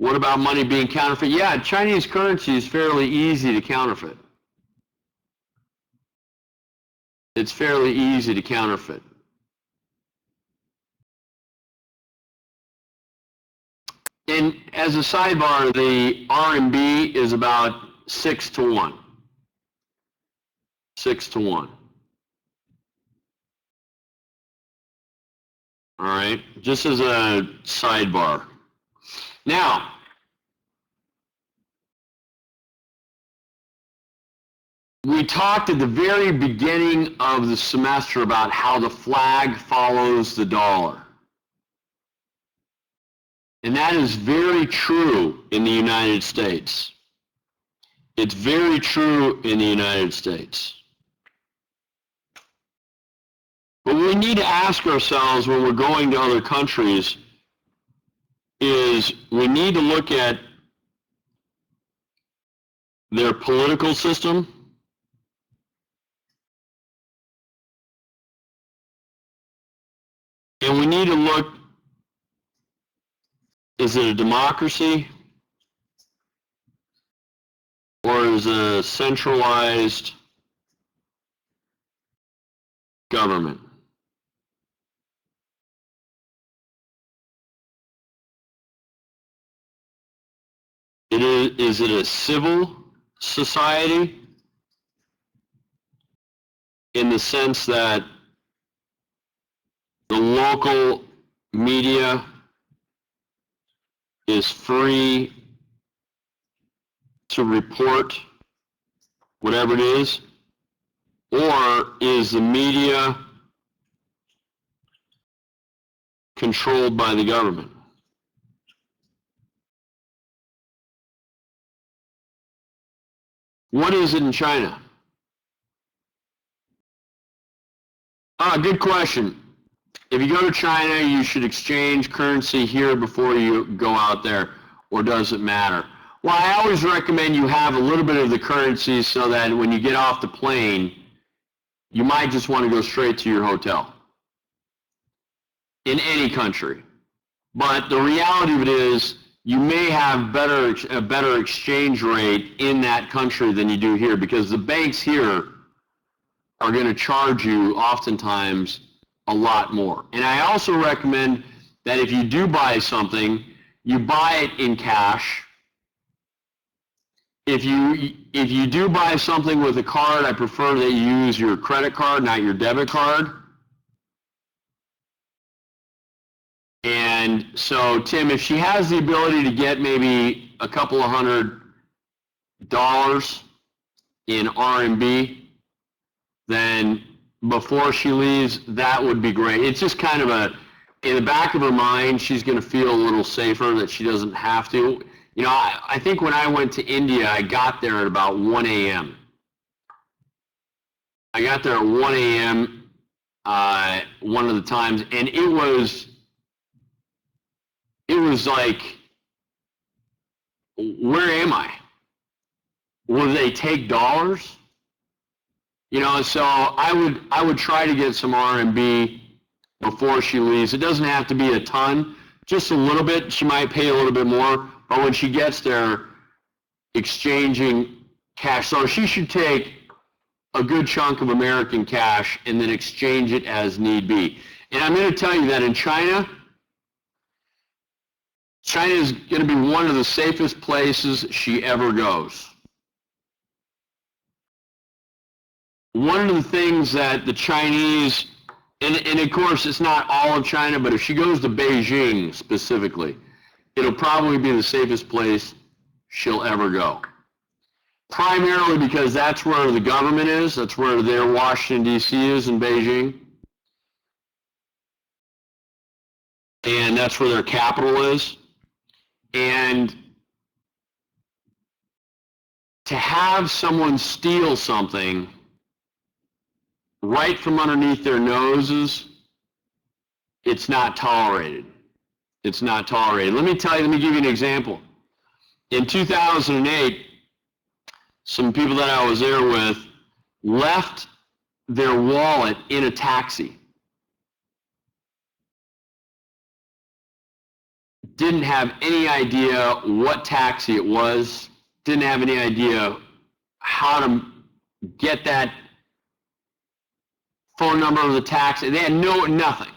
What about money being counterfeit? Yeah, Chinese currency is fairly easy to counterfeit. It's fairly easy to counterfeit. And as a sidebar, the RMB is about 6 to 1. 6 to 1. All right, just as a sidebar. Now, we talked at the very beginning of the semester about how the flag follows the dollar. And that is very true in the United States. It's very true in the United States. But we need to ask ourselves when we're going to other countries is we need to look at their political system, and we need to look, is it a democracy or is it a centralized government? Is it a civil society in the sense that the local media is free to report whatever it is? Or is the media controlled by the government? What is it in China? Good question. If you go to China, you should exchange currency here before you go out there, or does it matter? Well, I always recommend you have a little bit of the currency so that when you get off the plane, you might just want to go straight to your hotel in any country. But the reality of it is you may have a better exchange rate in that country than you do here, because the banks here are going to charge you oftentimes a lot more. And I also recommend that if you do buy something, you buy it in cash. If you do buy something with a card, I prefer that you use your credit card, not your debit card. And so, Tim, if she has the ability to get maybe a couple of $100 in RMB, then before she leaves, that would be great. It's just kind of in the back of her mind, she's going to feel a little safer that she doesn't have to. You know, I think when I went to India, I got there at about 1 a.m. I got there at 1 a.m. One of the times, and it was it was like, where am I? Will they take dollars? You know, so I would try to get some RMB before she leaves. It doesn't have to be a ton, just a little bit. She might pay a little bit more, but when she gets there, exchanging cash. So she should take a good chunk of American cash and then exchange it as need be. And I'm going to tell you that in China, China is going to be one of the safest places she ever goes. One of the things that the Chinese, and of course it's not all of China, but if she goes to Beijing specifically, it'll probably be the safest place she'll ever go. Primarily because that's where the government is, that's where their Washington, D.C. is in Beijing. And that's where their capital is. And to have someone steal something right from underneath their noses, it's not tolerated. It's not tolerated. Let me give you an example. In 2008, some people that I was there with left their wallet in a taxi. Didn't have any idea what taxi it was, didn't have any idea how to get that phone number of the taxi. They had nothing.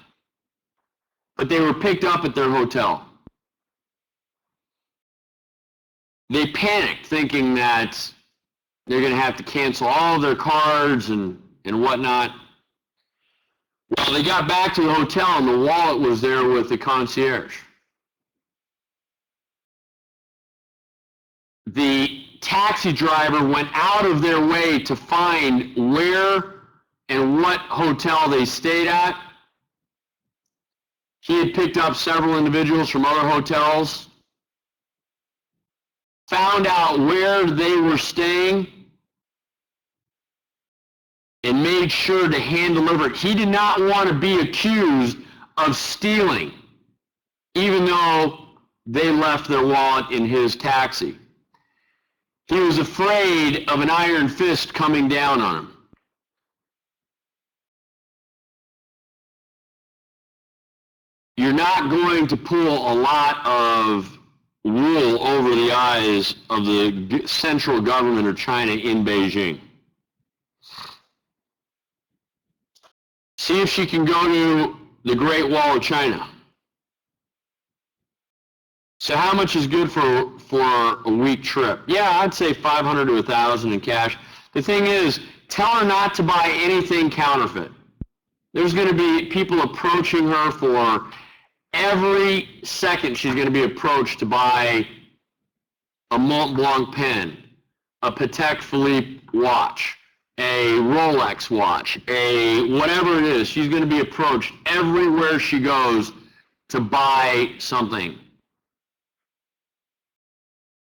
But they were picked up at their hotel. They panicked thinking that they're going to have to cancel all of their cards and whatnot. Well, they got back to the hotel and the wallet was there with the concierge. The taxi driver went out of their way to find where and what hotel they stayed at. He had picked up several individuals from other hotels, found out where they were staying, and made sure to hand deliver it. He did not want to be accused of stealing, even though they left their wallet in his taxi. He was afraid of an iron fist coming down on him. You're not going to pull a lot of wool over the eyes of the central government of China in Beijing. See if she can go to the Great Wall of China. So how much is good for a week trip? Yeah, I'd say 500 to 1,000 in cash. The thing is, tell her not to buy anything counterfeit. There's going to be people approaching her for every second. She's going to be approached to buy a Mont Blanc pen, a Patek Philippe watch, a Rolex watch, a whatever it is. She's going to be approached everywhere she goes to buy something.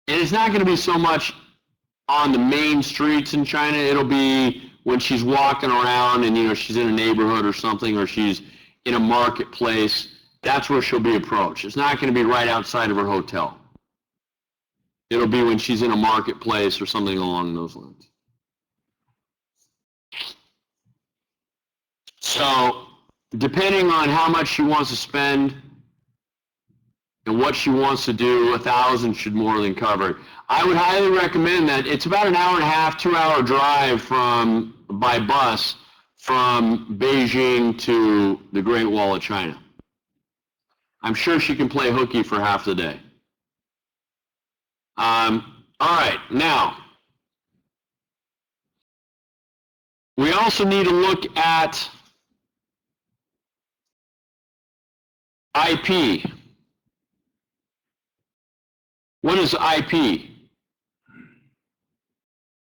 And it's not going to be so much on the main streets in China. It'll be when she's walking around and, you know, she's in a neighborhood or something, or she's in a marketplace. That's where she'll be approached. It's not going to be right outside of her hotel. It'll be when she's in a marketplace or something along those lines. So, depending on how much she wants to spend and what she wants to do, 1,000 should more than cover it. I would highly recommend that. It's about an hour and a half, 2-hour drive by bus from Beijing to the Great Wall of China. I'm sure she can play hooky for half the day. All right, now, we also need to look at IP. What is IP?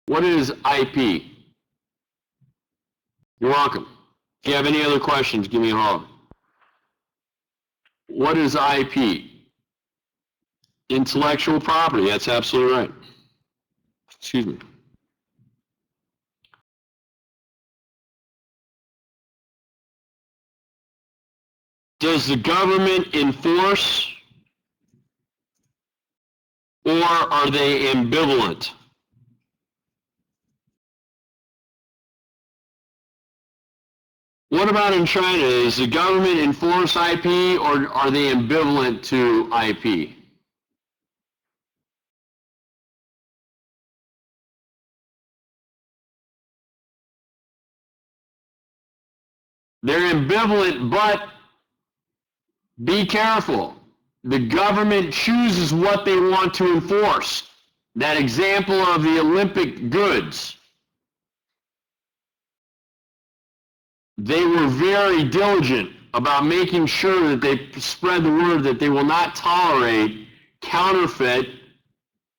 What is IP? You're welcome. If you have any other questions, give me a holler. What is IP? Intellectual property. That's absolutely right. Excuse me. Does the government enforce or are they ambivalent? What about in China? Does the government enforce IP, or are they ambivalent to IP? They're ambivalent, but be careful. The government chooses what they want to enforce. That example of the Olympic goods, they were very diligent about making sure that they spread the word that they will not tolerate counterfeit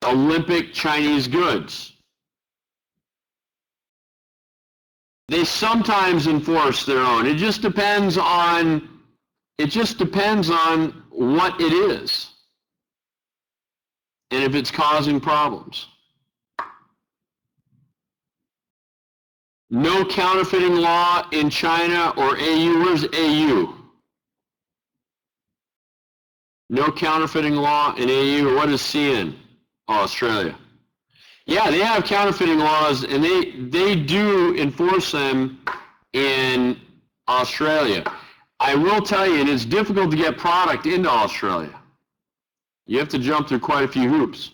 Olympic Chinese goods. They sometimes enforce their own. It just depends on what it is and if it's causing problems. No counterfeiting law in China or AU. Where's AU? No counterfeiting law in AU. What is CN? Oh, Australia. Yeah, they have counterfeiting laws, and they do enforce them in Australia. I will tell you, and it's difficult to get product into Australia. You have to jump through quite a few hoops.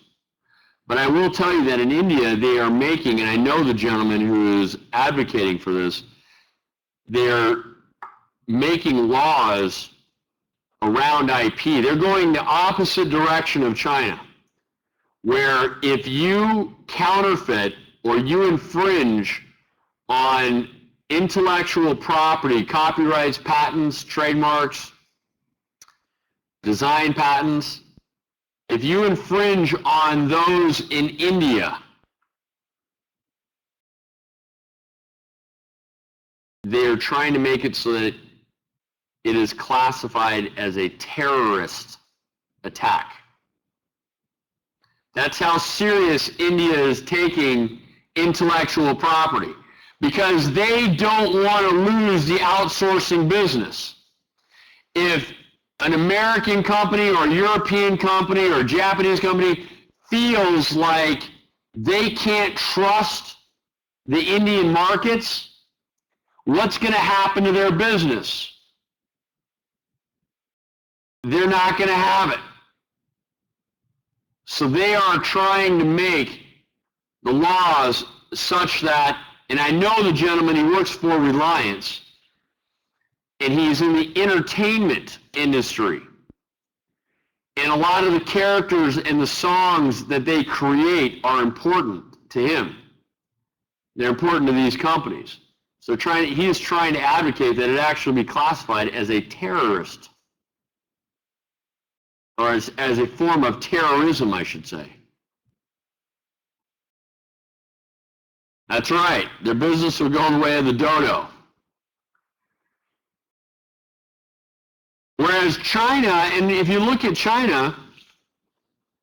But I will tell you that in India, they are making, and I know the gentleman who is advocating for this, they're making laws around IP. They're going the opposite direction of China, where if you counterfeit or you infringe on intellectual property, copyrights, patents, trademarks, design patents, if you infringe on those in India, they're trying to make it so that it is classified as a terrorist attack. That's how serious India is taking intellectual property, because they don't want to lose the outsourcing business. If an American company or European company or Japanese company feels like they can't trust the Indian markets, what's going to happen to their business? They're not going to have it. So they are trying to make the laws such that, and I know the gentleman, he works for Reliance, and he's in the entertainment industry. And a lot of the characters and the songs that they create are important to him. They're important to these companies. So he is trying to advocate that it actually be classified as a terrorist, or as a form of terrorism, I should say. That's right. Their business will go the way of the dodo. Whereas China, and if you look at China,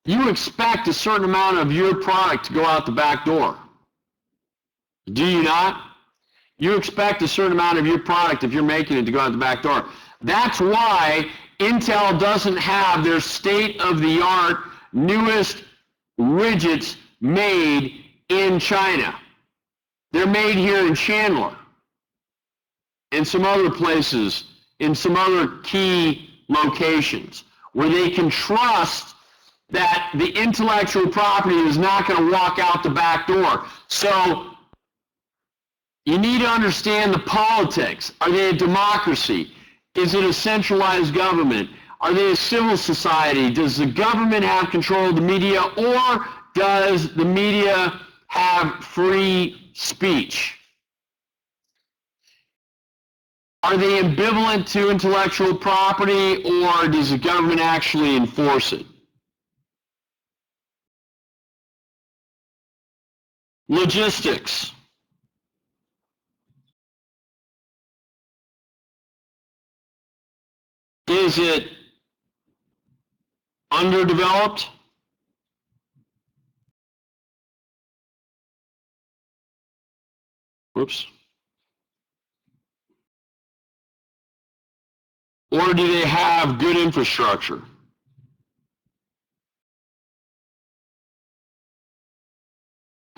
you expect a certain amount of your product to go out the back door. Do you not? You expect a certain amount of your product, if you're making it, to go out the back door. That's why Intel doesn't have their state-of-the-art, newest widgets made in China. They're made here in Chandler and some other places, in some other key locations, where they can trust that the intellectual property is not going to walk out the back door. So you need to understand the politics. Are they a democracy? Is it a centralized government? Are they a civil society? Does the government have control of the media, or does the media have free speech? Are they ambivalent to intellectual property, or does the government actually enforce it? Logistics. Is it underdeveloped? Whoops. Or do they have good infrastructure?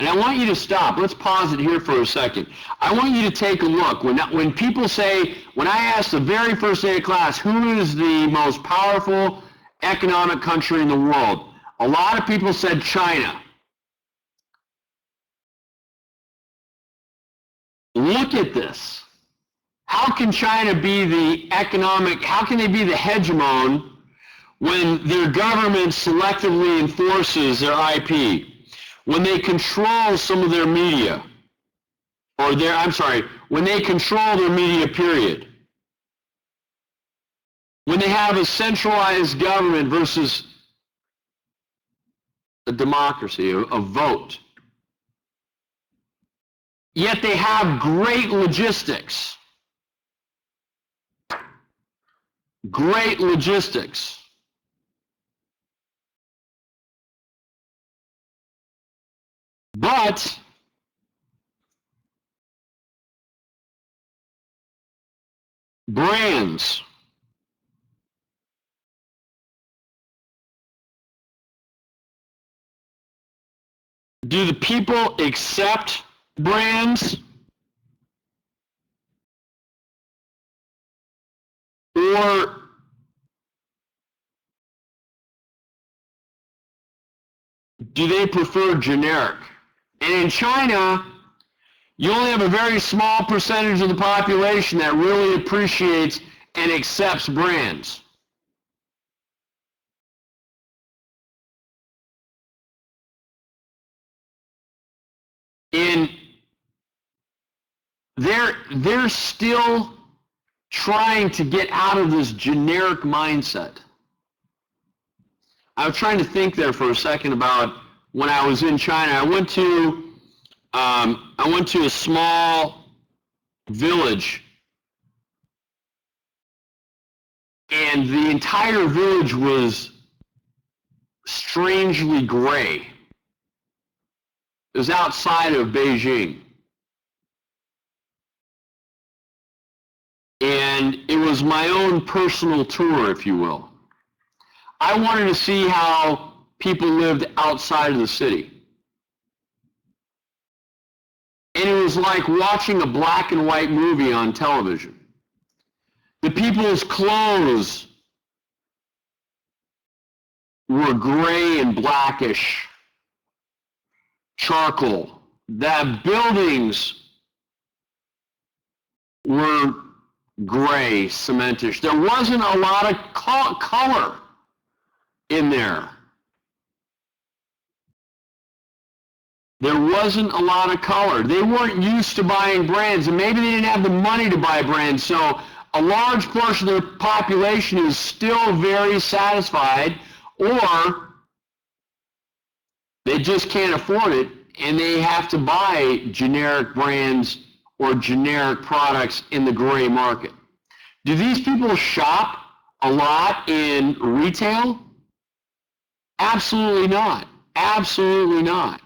And I want you to stop. Let's pause it here for a second. I want you to take a look. When people say, when I asked the very first day of class, who is the most powerful economic country in the world? A lot of people said China. Look at this. How can China be how can they be the hegemon when their government selectively enforces their IP? When they control some of their media, when they control their media, period. When they have a centralized government versus a democracy, a vote. Yet they have great logistics. Great logistics. But brands. Do the people accept brands? Or do they prefer generic? And in China, you only have a very small percentage of the population that really appreciates and accepts brands. And they're still trying to get out of this generic mindset. I was trying to think there for a second about when I was in China. I went to a small village, and the entire village was strangely gray. It was outside of Beijing. And it was my own personal tour, if you will. I wanted to see how people lived outside of the city. And it was like watching a black and white movie on television. The people's clothes were gray and blackish, charcoal. The buildings were gray, cementish. There wasn't a lot of color in there. There wasn't a lot of color. They weren't used to buying brands, and maybe they didn't have the money to buy brands, so a large portion of their population is still very satisfied, or they just can't afford it, and they have to buy generic brands or generic products in the gray market. Do these people shop a lot in retail? Absolutely not. Absolutely not.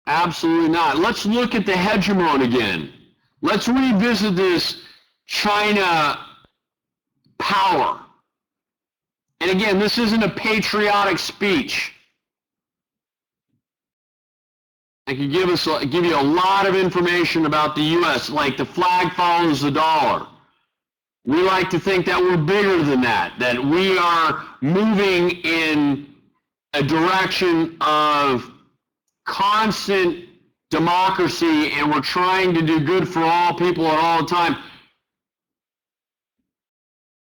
Absolutely not. Let's look at the hegemon again. Let's revisit this China power. And again, this isn't a patriotic speech. I could give you a lot of information about the U.S., like the flag follows the dollar. We like to think that we're bigger than that we are moving in a direction of constant democracy, and we're trying to do good for all people at all time.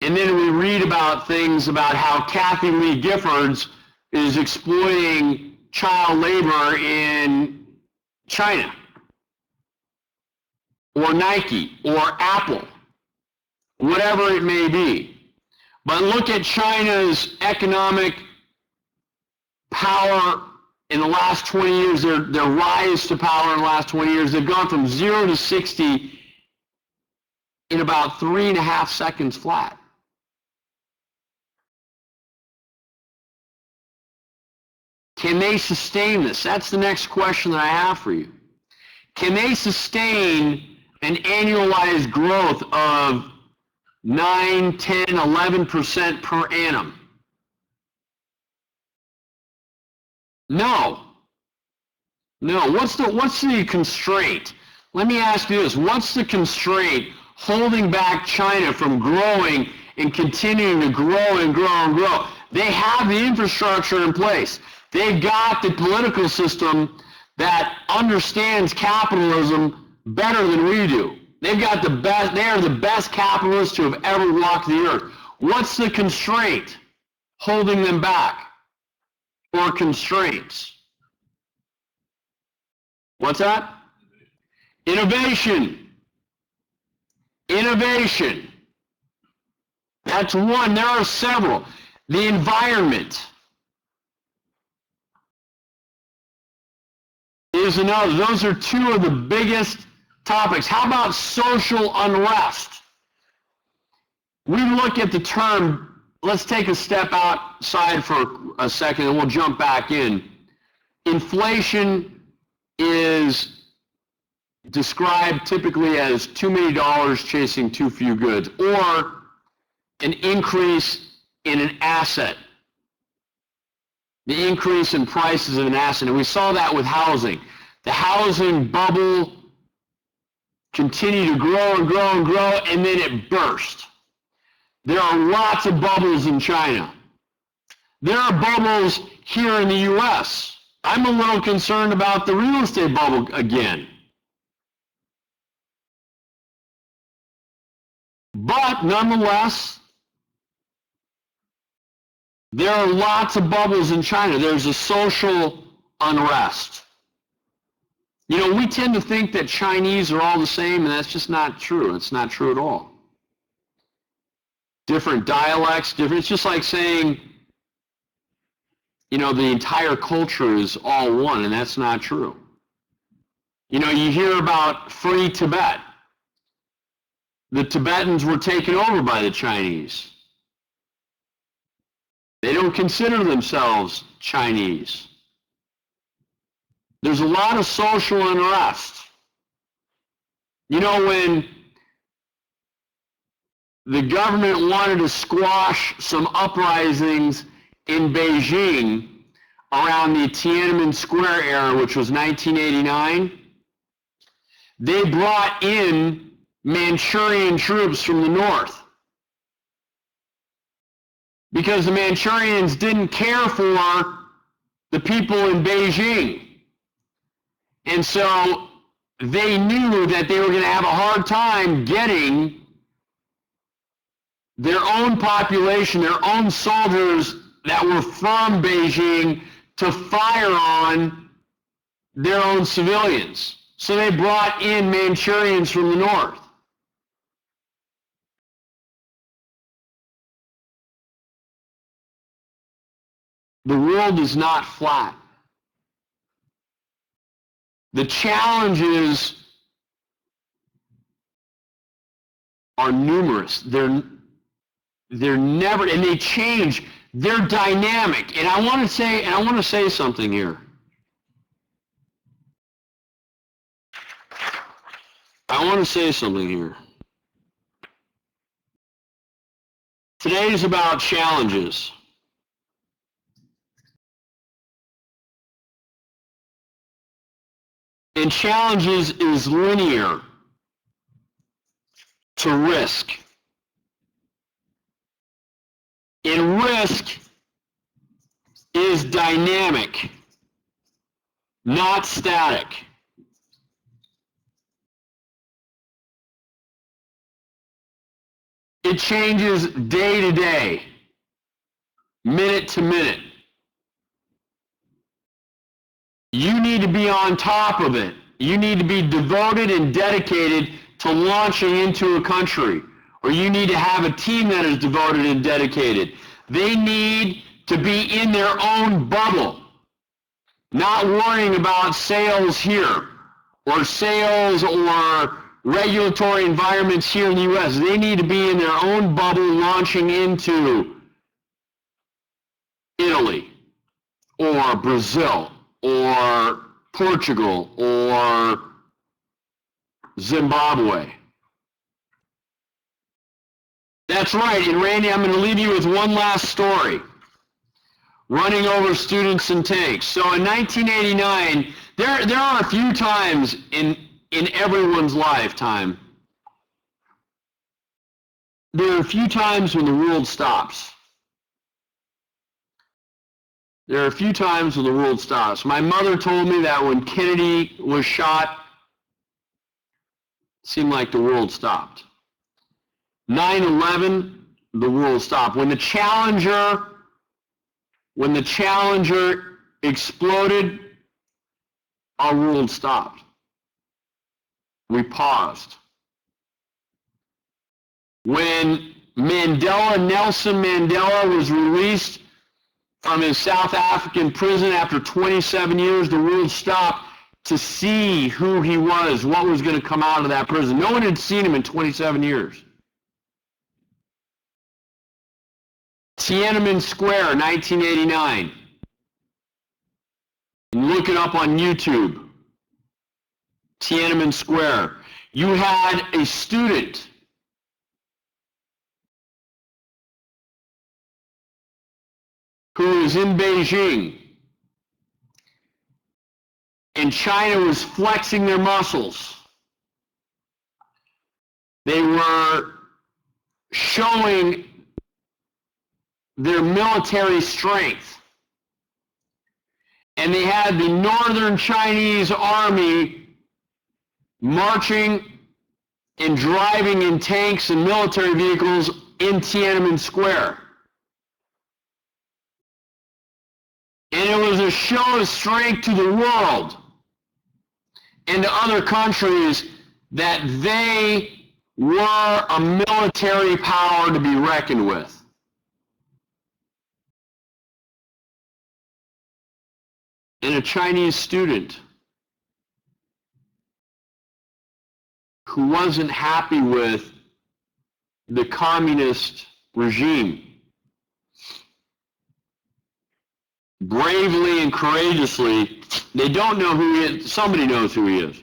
And then we read about things about how Kathy Lee Giffords is exploiting child labor in China, or Nike, or Apple, whatever it may be. But look at China's economic power in the last 20 years, their rise to power in the last 20 years. They've gone from 0 to 60 in about 3.5 seconds flat. Can they sustain this? That's the next question that I have for you. Can they sustain an annualized growth of 9, 10, 11% per annum? No. No. What's the constraint? Let me ask you this. What's the constraint holding back China from growing and continuing to grow and grow and grow? They have the infrastructure in place. They've got the political system that understands capitalism better than we do. They've got the best, they are the best capitalists who have ever walked the earth. What's the constraint holding them back? Or constraints? What's that? Innovation. Innovation. That's one. There are several. The environment is another. Those are two of the biggest topics. How about social unrest? We look at the term, let's take a step outside for a second and we'll jump back in. Inflation is described typically as too many dollars chasing too few goods, or an increase in an asset. The increase in prices of an asset. And we saw that with housing. The housing bubble continued to grow and grow and grow, and then it burst. There are lots of bubbles in China. There are bubbles here in the U.S. I'm a little concerned about the real estate bubble again. But nonetheless, there are lots of bubbles in China. There's a social unrest. You know, we tend to think that Chinese are all the same, and that's just not true. It's not true at all. Different dialects, different. It's just like saying, you know, the entire culture is all one, and that's not true. You know, you hear about free Tibet. The Tibetans were taken over by the Chinese. They don't consider themselves Chinese. There's a lot of social unrest. You know, when the government wanted to squash some uprisings in Beijing around the Tiananmen Square era, which was 1989, they brought in Manchurian troops from the north because the Manchurians didn't care for the people in Beijing. And so they knew that they were going to have a hard time getting their own population, their own soldiers that were from Beijing to fire on their own civilians. So they brought in Manchurians from the north. The world is not flat. The challenges are numerous. They're never, and they change. They're dynamic. And I want to say something here. Today is about challenges. And challenges is linear to risk. And risk is dynamic, not static. It changes day to day, minute to minute. You need to be on top of it. You need to be devoted and dedicated to launching into a country, or you need to have a team that is devoted and dedicated. They need to be in their own bubble, not worrying about sales here, or sales or regulatory environments here in the U.S. They need to be in their own bubble launching into Italy, or Brazil, or Portugal, or Zimbabwe. That's right. And Randy, I'm going to leave you with one last story. running over students in tanks. So in 1989, there are a few times in everyone's lifetime, there are a few times when the world stops. There are a few times when the world stops. My mother told me that when Kennedy was shot, it seemed like the world stopped. 9/11, the world stopped. When the Challenger exploded, our world stopped. We paused. When Nelson Mandela was released from his South African prison after 27 years, the world stopped to see who he was, what was going to come out of that prison. No one had seen him in 27 years. Tiananmen Square, 1989. Look it up on YouTube. Tiananmen Square. You had a student who was in Beijing, and China was flexing their muscles. They were showing their military strength. And they had the Northern Chinese Army marching and driving in tanks and military vehicles in Tiananmen Square. And it was a show of strength to the world and to other countries that they were a military power to be reckoned with. And a Chinese student who wasn't happy with the communist regime bravely and courageously, they don't know who he is, somebody knows who he is.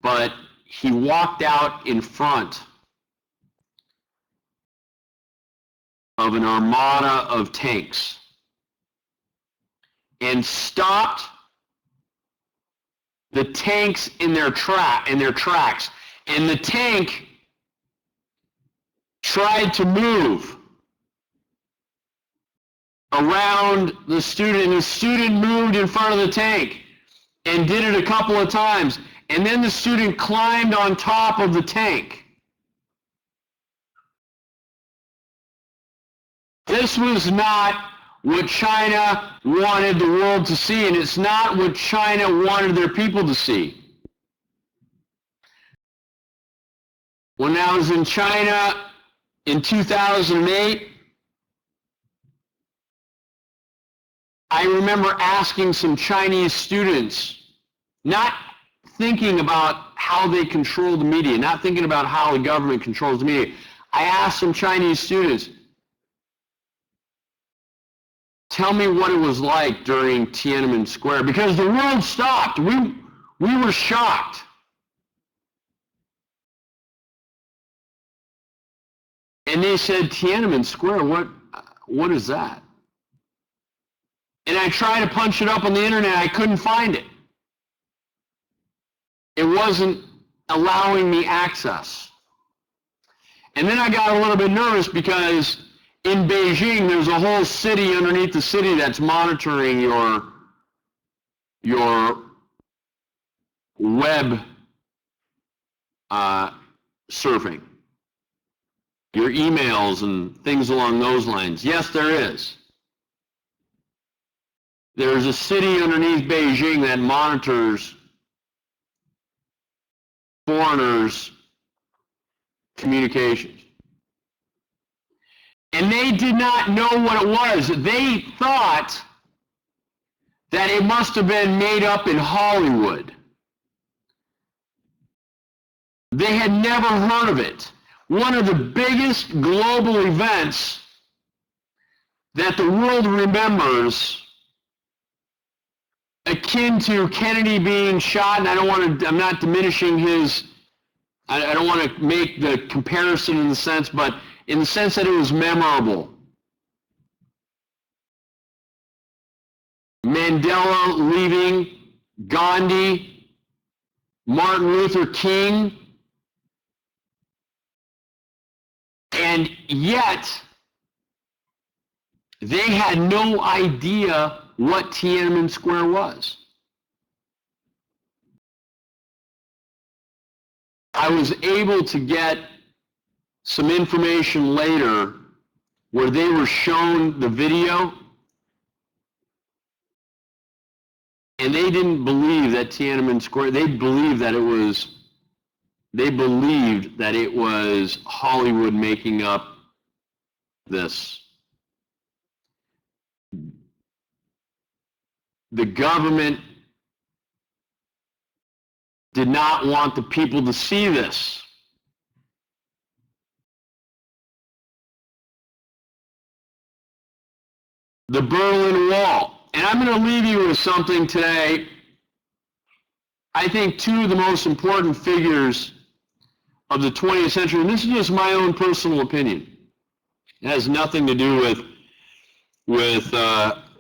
But he walked out in front of an armada of tanks and stopped the tanks in their tracks, and the tank tried to move around the student, and the student moved in front of the tank and did it a couple of times, and then the student climbed on top of the tank. This was not what China wanted the world to see, and it's not what China wanted their people to see. When I was in China in 2008, I remember asking some Chinese students, not thinking about how they control the media, not thinking about how the government controls the media. I asked some Chinese students, tell me what it was like during Tiananmen Square, because the world stopped. We were shocked. And they said, Tiananmen Square, what is that? And I tried to punch it up on the internet, I couldn't find it. It wasn't allowing me access. And then I got a little bit nervous because in Beijing, there's a whole city underneath the city that's monitoring your web surfing, your emails and things along those lines. Yes, there is. There's a city underneath Beijing that monitors foreigners' communications. And they did not know what it was. They thought that it must have been made up in Hollywood. They had never heard of it. One of the biggest global events that the world remembers, akin to Kennedy being shot, and I'm not diminishing his, I don't want to make the comparison in the sense, but in the sense that it was memorable. Mandela leaving, Gandhi, Martin Luther King, and yet they had no idea what Tiananmen Square was. I was able to get some information later where they were shown the video, and they didn't believe that Tiananmen Square, they believed that it was Hollywood making up this. The government did not want the people to see this. The Berlin Wall. And I'm going to leave you with something today. I think two of the most important figures of the 20th century, and this is just my own personal opinion. It has nothing to do with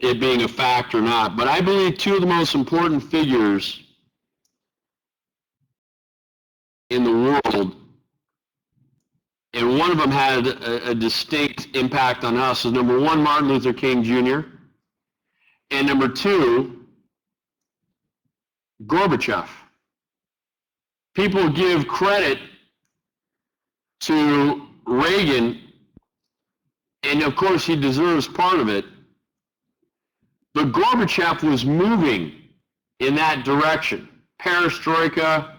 it being a fact or not, but I believe two of the most important figures in the world, and one of them had a distinct impact on us, is number one, Martin Luther King Jr., and number two, Gorbachev. People give credit to Reagan, and of course he deserves part of it, but Gorbachev was moving in that direction. Perestroika.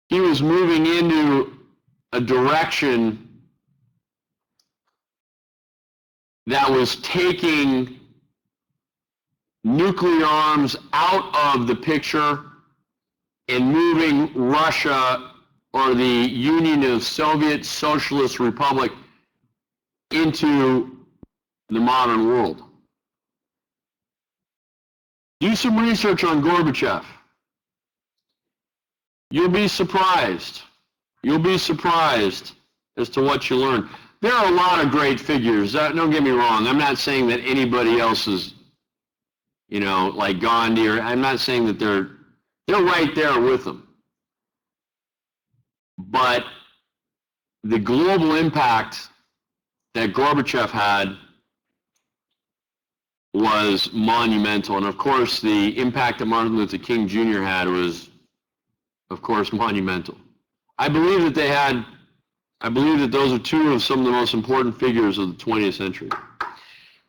He was moving into a direction that was taking nuclear arms out of the picture and moving Russia or the Union of Soviet Socialist Republic into the modern world. Do some research on Gorbachev. You'll be surprised. You'll be surprised as to what you learn. There are a lot of great figures. Don't get me wrong. I'm not saying that anybody else is, like Gandhi, or I'm not saying that they're right there with them. But the global impact that Gorbachev had was monumental. And of course, the impact that Martin Luther King Jr. had was, of course, monumental. I believe that those are two of some of the most important figures of the 20th century.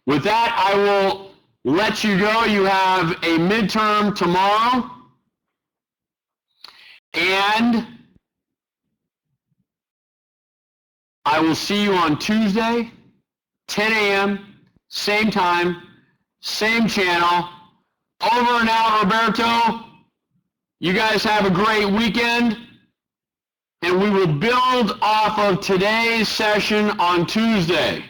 With that, I will let you go. You have a midterm tomorrow. And I will see you on Tuesday, 10 a.m., same time, same channel. Over and out, Roberto. You guys have a great weekend, and we will build off of today's session on Tuesday.